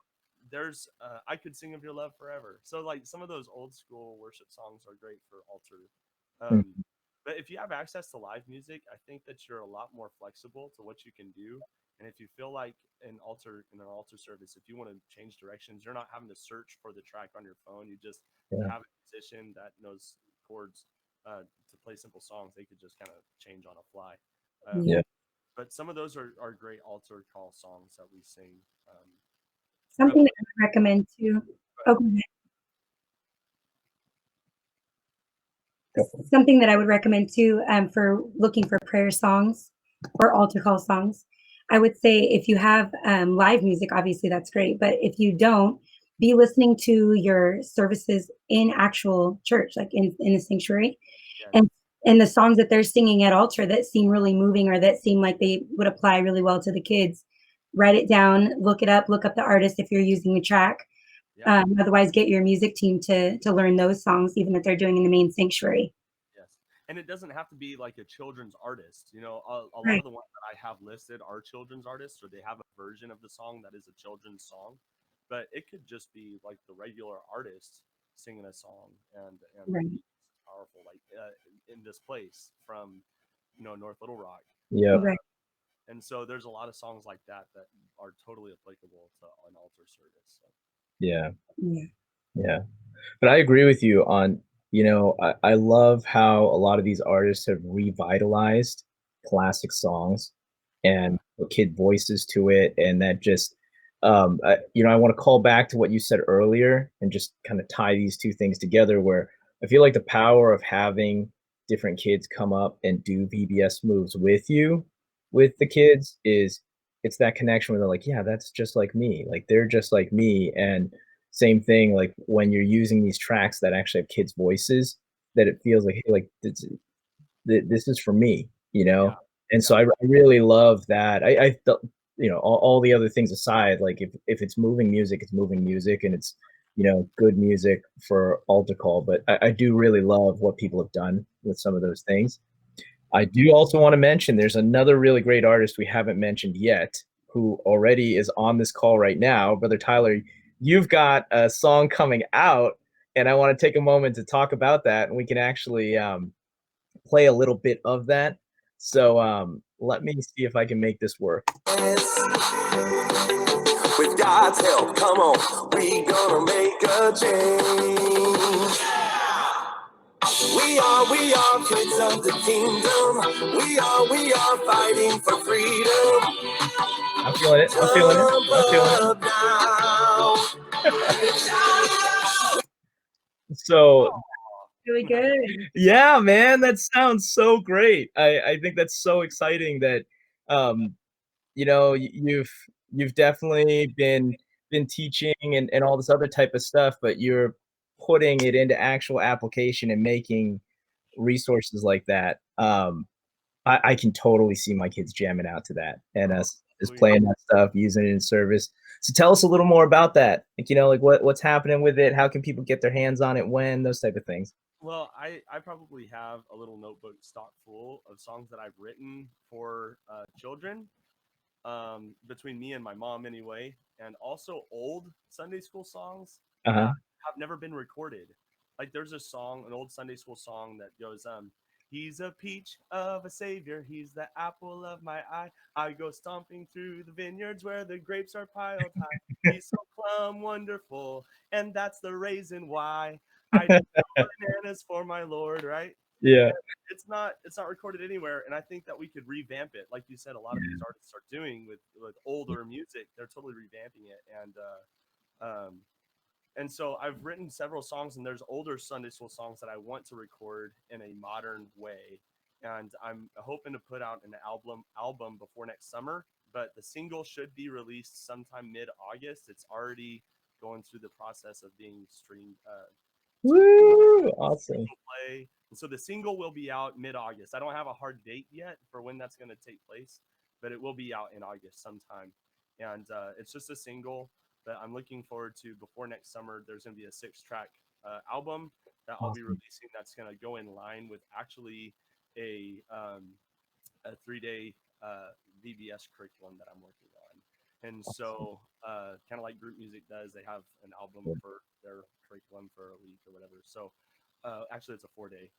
there's I could sing of your love forever. So like some of those old school worship songs are great for altar. Mm. Um, but if you have access to live music, I think that you're a lot more flexible to what you can do. And if you feel like in an altar service, if you want to change directions, you're not having to search for the track on your phone. You Yeah. have a musician that knows chords to play simple songs. They could just kind of change on a fly. Um, Yeah. Yeah. but some of those are great altar call songs that we sing. Something that I would recommend too. Oh, go ahead. Something that I would recommend too, for looking for prayer songs or altar call songs. I would say if you have live music, obviously that's great. But if you don't, be listening to your services in actual church, like in the sanctuary, Yes. and the songs that they're singing at altar that seem really moving or that seem like they would apply really well to the kids. Write it down, look up the artist if you're using a track. Yeah. Otherwise, get your music team to learn those songs, even that they're doing in the main sanctuary. Yes. And it doesn't have to be like a children's artist. You know, a lot Right. of the ones that I have listed are children's artists, or they have a version of the song that is a children's song. But it could just be like the regular artist singing a song, and Right. it's powerful. Like in this place from, North Little Rock. Yep. Right. And so there's a lot of songs like that that are totally applicable to an altar service. So. Yeah. Yeah. Yeah. But I agree with you on, I love how a lot of these artists have revitalized classic songs and put kid voices to it. And that just, I want to call back to what you said earlier and just kind of tie these two things together where I feel like the power of having different kids come up and do VBS moves with you, with the kids, is it's that connection where they're like, yeah, that's just like me. Like they're just like me. And same thing, like when you're using these tracks that actually have kids' voices, that it feels like, hey, like this is for me, Yeah. And so Yeah. I really love that. I felt, all the other things aside, like if it's moving music, it's moving music, and it's good music for altar call. But I do really love what people have done with some of those things. I do also want to mention there's another really great artist we haven't mentioned yet who already is on this call right now. Brother Tyler, you've got a song coming out, and I want to take a moment to talk about that, and we can actually play a little bit of that. So let me see if I can make this work. With God's help, come on, we gonna make a change. We are kids of the kingdom. We are fighting for freedom. I'm feeling it. I'm feeling it. I'm feeling it. So Really good. yeah, man, that sounds so great. I think that's so exciting that you've definitely been teaching and all this other type of stuff, but you're putting it into actual application and making resources like that. I can totally see my kids jamming out to that and us just playing that stuff, using it in service. So tell us a little more about that. Like what's happening with it? How can people get their hands on it? When? Those type of things. Well, I probably have a little notebook stock full of songs that I've written for children, between me and my mom anyway, and also old Sunday school songs that Uh-huh. have never been recorded. Like there's a song, an old Sunday school song that goes, he's a peach of a savior, he's the apple of my eye. I go stomping through the vineyards where the grapes are piled high. He's so plumb wonderful, and that's the reason why I do bananas for my Lord, right? Yeah. It's not recorded anywhere, and I think that we could revamp it, like you said. A lot of these artists are doing with older music. They're totally revamping it, and so I've written several songs, and there's older Sunday school songs that I want to record in a modern way, and I'm hoping to put out an album before next summer. But the single should be released sometime mid-August. It's already going through the process of being streamed. Woo! Awesome. Play. And so the single will be out mid-August. I don't have a hard date yet for when that's going to take place, but it will be out in August sometime. And it's just a single that I'm looking forward to before next summer. There's going to be a 6-track album that I'll be releasing that's going to go in line with actually a 3-day VBS curriculum that I'm working on. And so, kind of like group music does, they have an album for their curriculum for a week or whatever. So, actually, it's a 4-day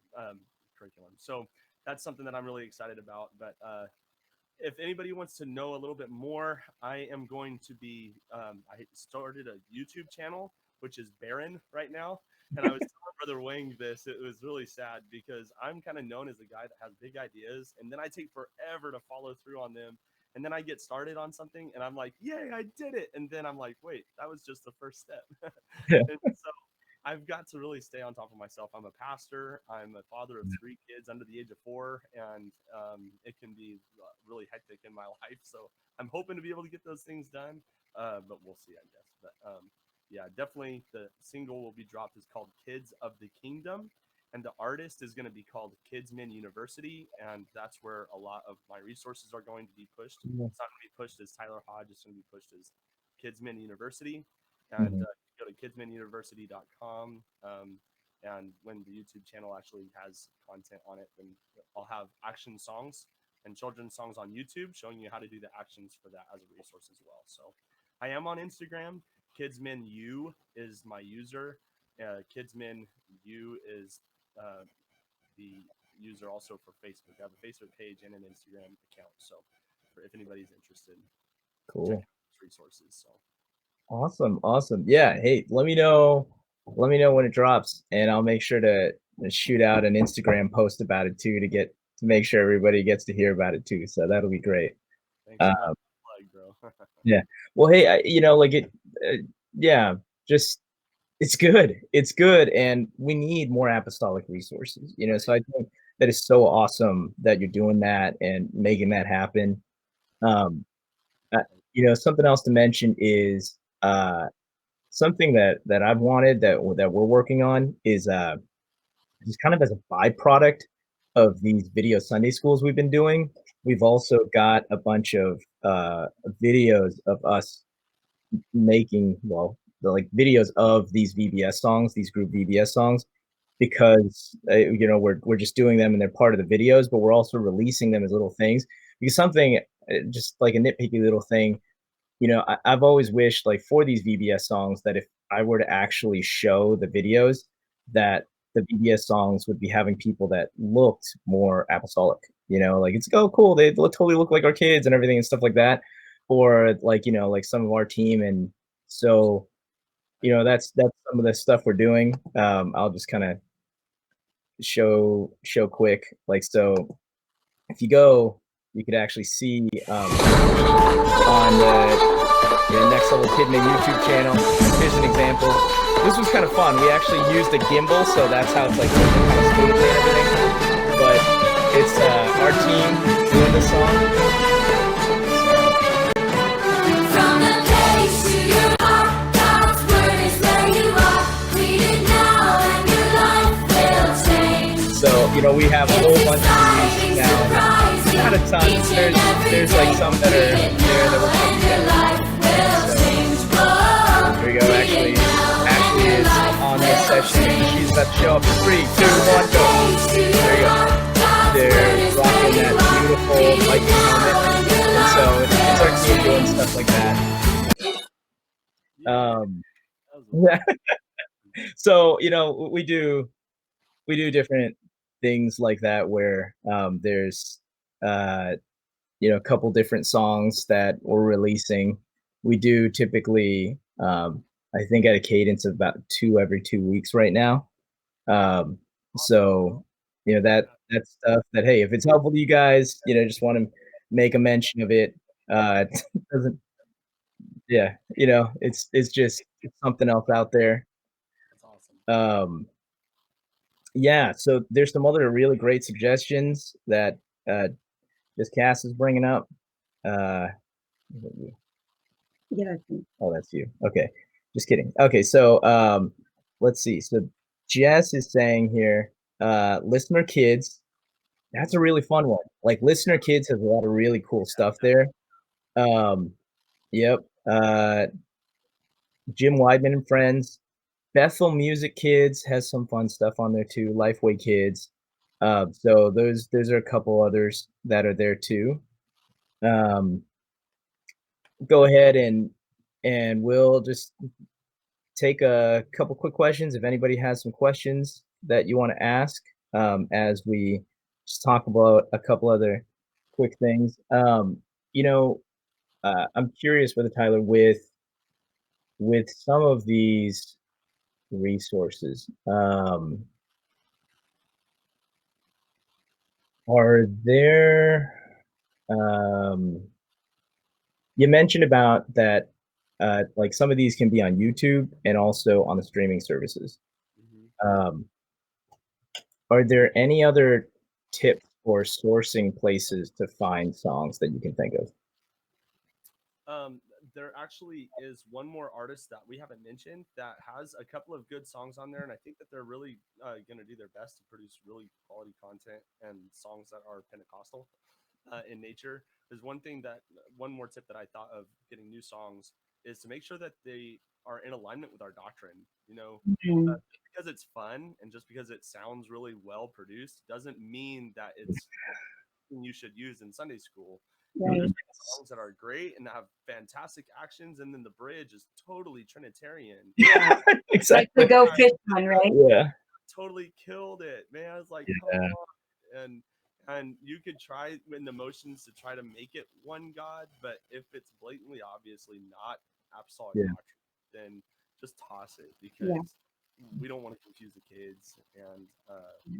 curriculum. So that's something that I'm really excited about. But if anybody wants to know a little bit more, I am going to be. I started a YouTube channel, which is barren right now. And I was telling Brother Wang this. It was really sad because I'm kind of known as a guy that has big ideas, and then I take forever to follow through on them. And then I get started on something and I'm like, yay, I did it. And then I'm like, wait, that was just the first step. Yeah. And so I've got to really stay on top of myself. I'm a pastor. I'm a father of 3 kids under the age of 4, and it can be really hectic in my life. So I'm hoping to be able to get those things done, but we'll see, I guess. But yeah, definitely the single will be dropped is called "Kids of the Kingdom," and the artist is going to be called Kidsmin University, and that's where a lot of my resources are going to be pushed. It's not going to be pushed as Tyler Hodge; it's going to be pushed as Kidsmin University, and Mhm. go to kidsminuniversity.com. And when the YouTube channel actually has content on it, then I'll have action songs and children's songs on YouTube showing you how to do the actions for that as a resource as well. So I am on Instagram. KidsminU is my user. KidsminU is uh, the user also for Facebook. I have a Facebook page and an Instagram account. So for if anybody's interested, check Cool. out those resources. So Awesome. Awesome. Yeah. Hey, let me know. Let me know when it drops, and I'll make sure to shoot out an Instagram post about it too to make sure everybody gets to hear about it too. So that'll be great. thanks Uh, so much for the plug, bro. yeah. Well, hey, like it. Yeah. Just it's good. It's good, and we need more apostolic resources. So I think that is so awesome that you're doing that and making that happen. Um, Something else to mention is something that I've wanted that we're working on is just kind of as a byproduct of these video Sunday schools we've been doing. We've also got a bunch of videos of us making like videos of these VBS songs, these group VBS songs, because we're just doing them and they're part of the videos, but we're also releasing them as little things. Because something just like a nitpicky little thing, I've always wished, like, for these VBS songs, that if I were to actually show the videos, that the VBS songs would be having people that looked more apostolic. Like, it's like, oh, cool, they totally look like our kids and everything and stuff like that, or like like some of our team. And so that's some of the stuff we're doing. I'll just kind of show quick, like, so if you go, you could actually see on the Next Level Kidmin YouTube channel. Here's an example. This was kind of fun. We actually used a gimbal, so that's how it's like kind of smoothly and everything. But it's our team doing the song. From the place to your heart, God's word is where you are. Read it now and your life will change. So we have a whole bunch of these now. Kind of tons. There's like some that are there that we're putting together. So, here we go. Ashley is on this session. She's about to show up. 3, 2, 1, go. There you go. They're rocking that beautiful Viking helmet. And so it's our team doing stuff like that. Yeah. So we do different things like that where there's a couple different songs that we're releasing. We do typically, I think, at a cadence of about 2 every 2 weeks right now. So that's stuff that, hey, if it's helpful to you guys, just want to make a mention of it. It doesn't, yeah, it's something else out there. That's awesome. Yeah, so there's some other really great suggestions that this Cass is bringing up. Is that you? Yeah, that's me. Oh, that's you. Okay, just kidding. Okay, so let's see. So Jess is saying here, listener kids. That's a really fun one. Like, listener kids has a lot of really cool stuff there. Yep. Jim Weidman and Friends. Bethel Music Kids has some fun stuff on there too. Lifeway Kids. So those are a couple others that are there too. Go ahead and we'll just take a couple quick questions. If anybody has some questions that you want to ask, as we just talk about a couple other quick things. I'm curious, whether Tyler, with some of these resources, are there You mentioned about that, like some of these can be on YouTube and also on the streaming services. Mhm. Um, are there any other tips or sourcing places to find songs that you can think of? Um, there actually is one more artist that we haven't mentioned that has a couple of good songs on there, and I think that they're really going to do their best to produce really quality content and songs that are Pentecostal in nature. There's one more tip that I thought of getting new songs is to make sure that they are in alignment with our doctrine. Mhm. Just because it's fun and just because it sounds really well produced doesn't mean that it's something you should use in Sunday school. There's Right. songs that are great and have fantastic actions, and then the bridge is totally Trinitarian. Yeah. Like the Exactly. Go Fish one, right? Yeah. Totally killed it, man. I was like, come Yeah. on. And you could try in the motions to try to make it one God, but if it's blatantly obviously not apostolic Yeah. doctrine, then just toss it Yeah. because we don't want to confuse the kids. And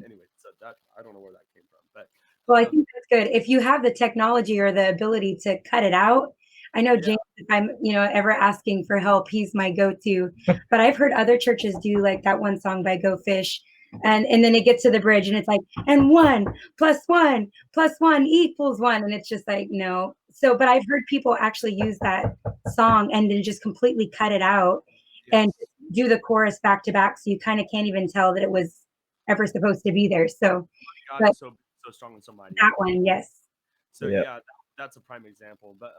anyway, so that I don't know where that came from, but Well, I um, think that's good. If you have the technology or the ability to cut it out, I know yeah, James, if I'm, ever asking for help, he's my go-to. But I've heard other churches do like that one song by Go Fish. And then it gets to the bridge and it's like, and 1 + 1 + 1 equals 1. And it's just like, no. So, but I've heard people actually use that song and then just completely cut it out and yes, do the chorus back to back. So you kind of can't even tell that it was ever supposed to be there. So, God but is so strong and so mighty. that one, yes. So Yep. yeah, that's a prime example. But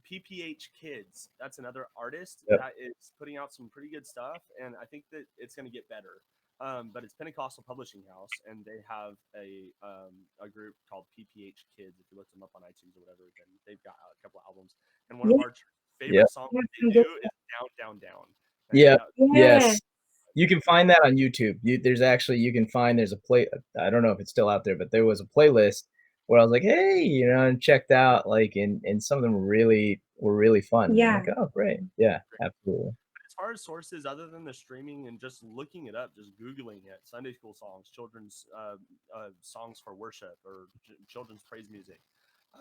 PPH Kids, that's another artist Yep. that is putting out some pretty good stuff, and I think that it's going to get better. But it's Pentecostal Publishing House, and they have a group called PPH Kids. If you look them up on iTunes or whatever, then they've got a couple of albums. And one Yeah, of our Yep. favorite songs yeah, that they some do good is "Down, Down, Down." Man, Yeah. that yes. Yes. You can find that on YouTube. There's actually you can find there's a play. I don't know if it's still out there, but there was a playlist where I was like, hey, and checked out like, and some of them were really fun. I'm Yeah. like, oh, great, yeah, absolutely, as far as sources other than the streaming and just looking it up, just googling it, Sunday school songs, children's songs for worship, or children's praise music,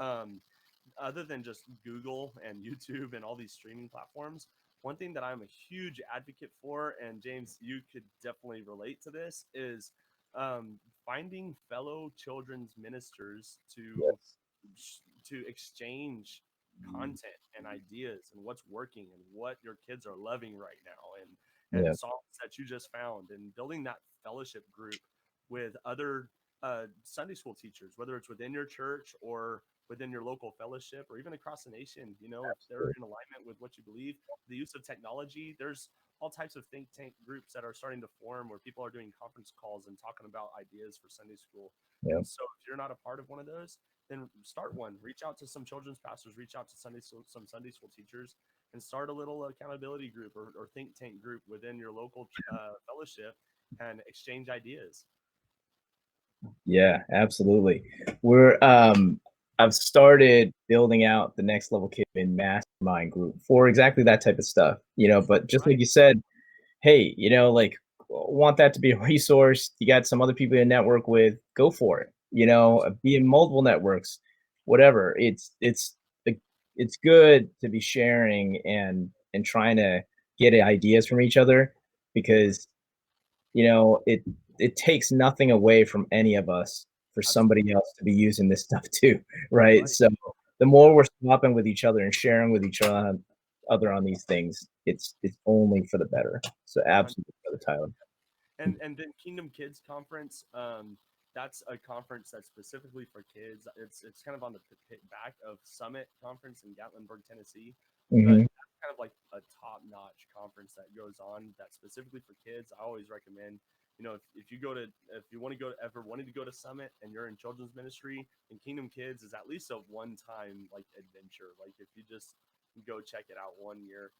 um, other than just Google and YouTube and all these streaming platforms, one thing that I'm a huge advocate for, and James, you could definitely relate to this, is finding fellow children's ministers yes, to exchange content and ideas and what's working and what your kids are loving right now, and yeah, songs that you just found, and building that fellowship group with other Sunday school teachers, whether it's within your church or within your local fellowship or even across the nation. If they're absolutely, in alignment with what you believe, the use of technology, there's all types of think tank groups that are starting to form where people are doing conference calls and talking about ideas for Sunday school. yeah, And so if you're not a part of one of those, then start one. Reach out to some children's pastors, reach out to some Sunday school teachers, and start a little accountability group or think tank group within your local fellowship and exchange ideas. yeah, absolutely. I've started building out the Next Level Kidmin mastermind group for exactly that type of stuff. But just like Right. you said, hey, like want that to be a resource. You got some other people to network with, go for it. Be in multiple networks, whatever. It's good to be sharing and trying to get ideas from each other because it takes nothing away from any of us for Absolutely. somebody else to be using this stuff too, right? Right. So the Yeah. more we're swapping with each other and sharing with each other on these things, it's only for the better. So absolutely, brother Tyler. And then Kingdom Kids Conference, that's a conference that's specifically for kids. It's kind of on the back of Summit Conference in Gatlinburg, Tennessee, but Hmm. that's kind of like a top notch conference that goes on that's specifically for kids. I always recommend, if you want to go ever wanted to go to Summit and you're in children's ministry, and Kingdom Kids is at least a one time like adventure. Like if you just go check it out one year,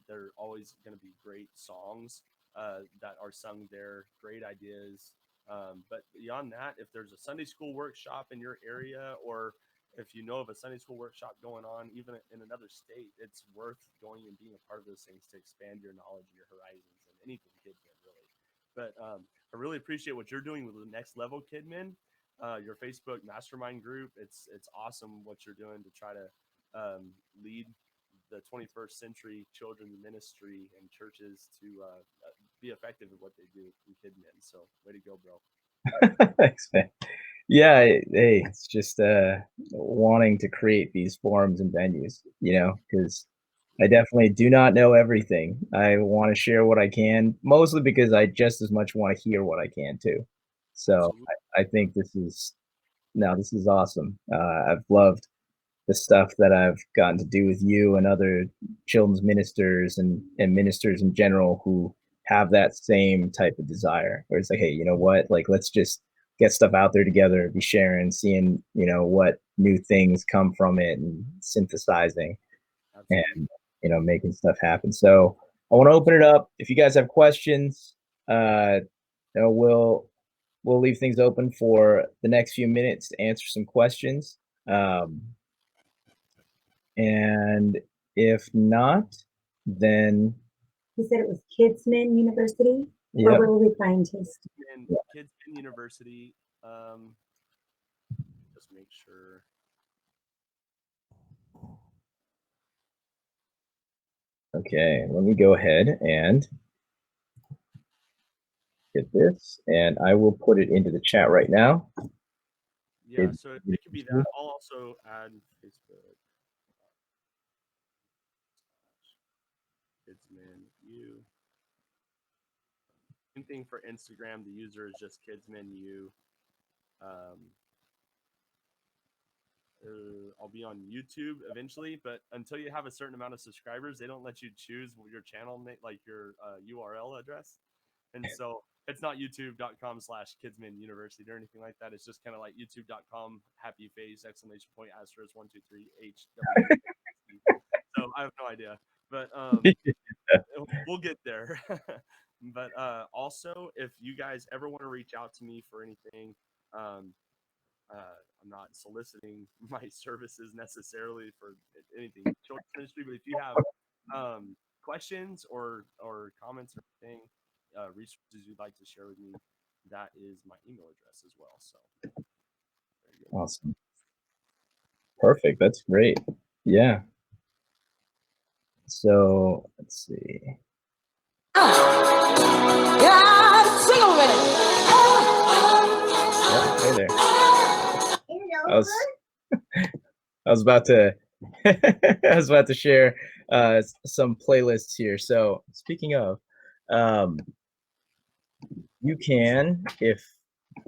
there are always going to be great songs that are sung there, great ideas. But beyond that, if there's a Sunday school workshop in your area, or if you know of a Sunday school workshop going on, even in another state, it's worth going and being a part of those things to expand your knowledge and your horizons and anything Kidmin, really. But I really appreciate what you're doing with the Next Level Kidmin, your Facebook mastermind group. It's awesome what you're doing to try to lead the 21st century children's ministry and churches to be effective at what they do in Kidmin. So way to go, bro. Thanks, man. Yeah, hey, it's just wanting to create these forums and venues, because I definitely do not know everything. I want to share what I can, mostly because I just as much want to hear what I can too. So I think this is awesome. I've loved the stuff that I've gotten to do with you and other children's ministers and ministers in general who have that same type of desire, where it's like, hey, you know what? Like, let's just get stuff out there together, be sharing, seeing, what new things come from it and synthesizing. Absolutely. And, making stuff happen. So I want to open it up. If you guys have questions, we'll leave things open for the next few minutes to answer some questions. And if not, then he said it was Kidmin University. Yeah. Or where will we find his? Kidmin University. Just make sure. Okay, let me go ahead and get this, and I will put it into the chat right now. Yeah, so it could be that. I'll also add Facebook. Kidmin U. Same thing for Instagram. The user is just Kidmin U. I'll be on YouTube eventually, but until you have a certain amount of subscribers, they don't let you choose your channel, like your URL address. And so it's not youtube.com/Kidmin University or anything like that. It's just kind of like youtube.com happy face !! *123 H. So I have no idea, but we'll get there. But also, if you guys ever want to reach out to me for anything, I'm not soliciting my services necessarily for anything children's ministry, but if you have questions or comments or anything, resources you'd like to share with me, that is my email address as well. So awesome. Perfect. That's great. Yeah. So let's see. God, sing already. Yeah, hey there. I was about to I was about to share some playlists here. So speaking of, you can, if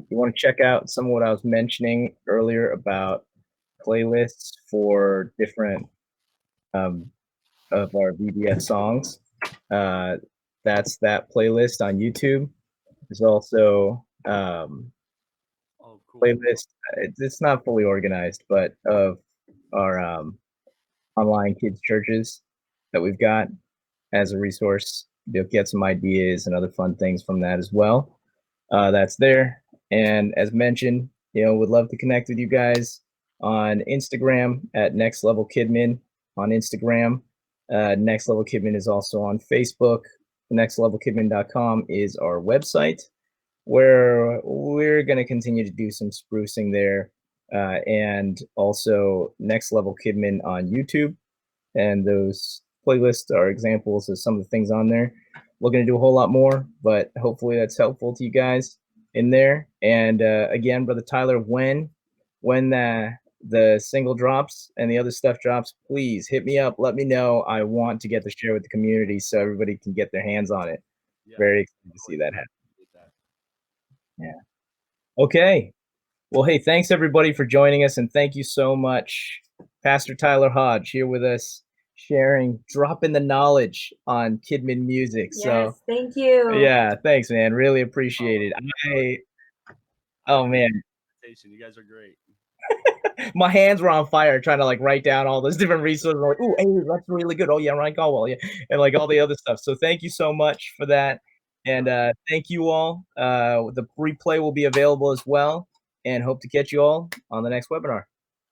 you want to check out some of what I was mentioning earlier about playlists for different of our VBS songs, that's that playlist on YouTube. There's also playlist. It's not fully organized, but of our online kids churches that we've got as a resource. You'll get some ideas and other fun things from that as well. That's there. And as mentioned, would love to connect with you guys on Instagram at NextLevelKidmin on Instagram. NextLevelKidmin is also on Facebook. NextLevelKidmin.com is our website, where we're going to continue to do some sprucing there. And also Next Level Kidmin on YouTube. And those playlists are examples of some of the things on there. We're going to do a whole lot more, but hopefully that's helpful to you guys in there. And again, Brother Tyler, when the single drops and the other stuff drops, please hit me up. Let me know. I want to get to share with the community so everybody can get their hands on it. Yeah, very excited to see that happen. Yeah. Okay. Well, hey, thanks everybody for joining us, and thank you so much, Pastor Tyler Hodge, here with us, dropping the knowledge on Kidmin music. Yes, so thank you. Yeah, thanks, man. Really appreciate it. Oh man, you guys are great. My hands were on fire trying to write down all those different resources. I'm like, oh, hey, that's really good. Oh yeah, Ryan Caldwell, yeah, and all the other stuff. So thank you so much for that, and thank you all. The replay will be available as well, and hope to catch you all on the next webinar.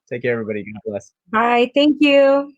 Take care, everybody. God bless. Bye. Thank you.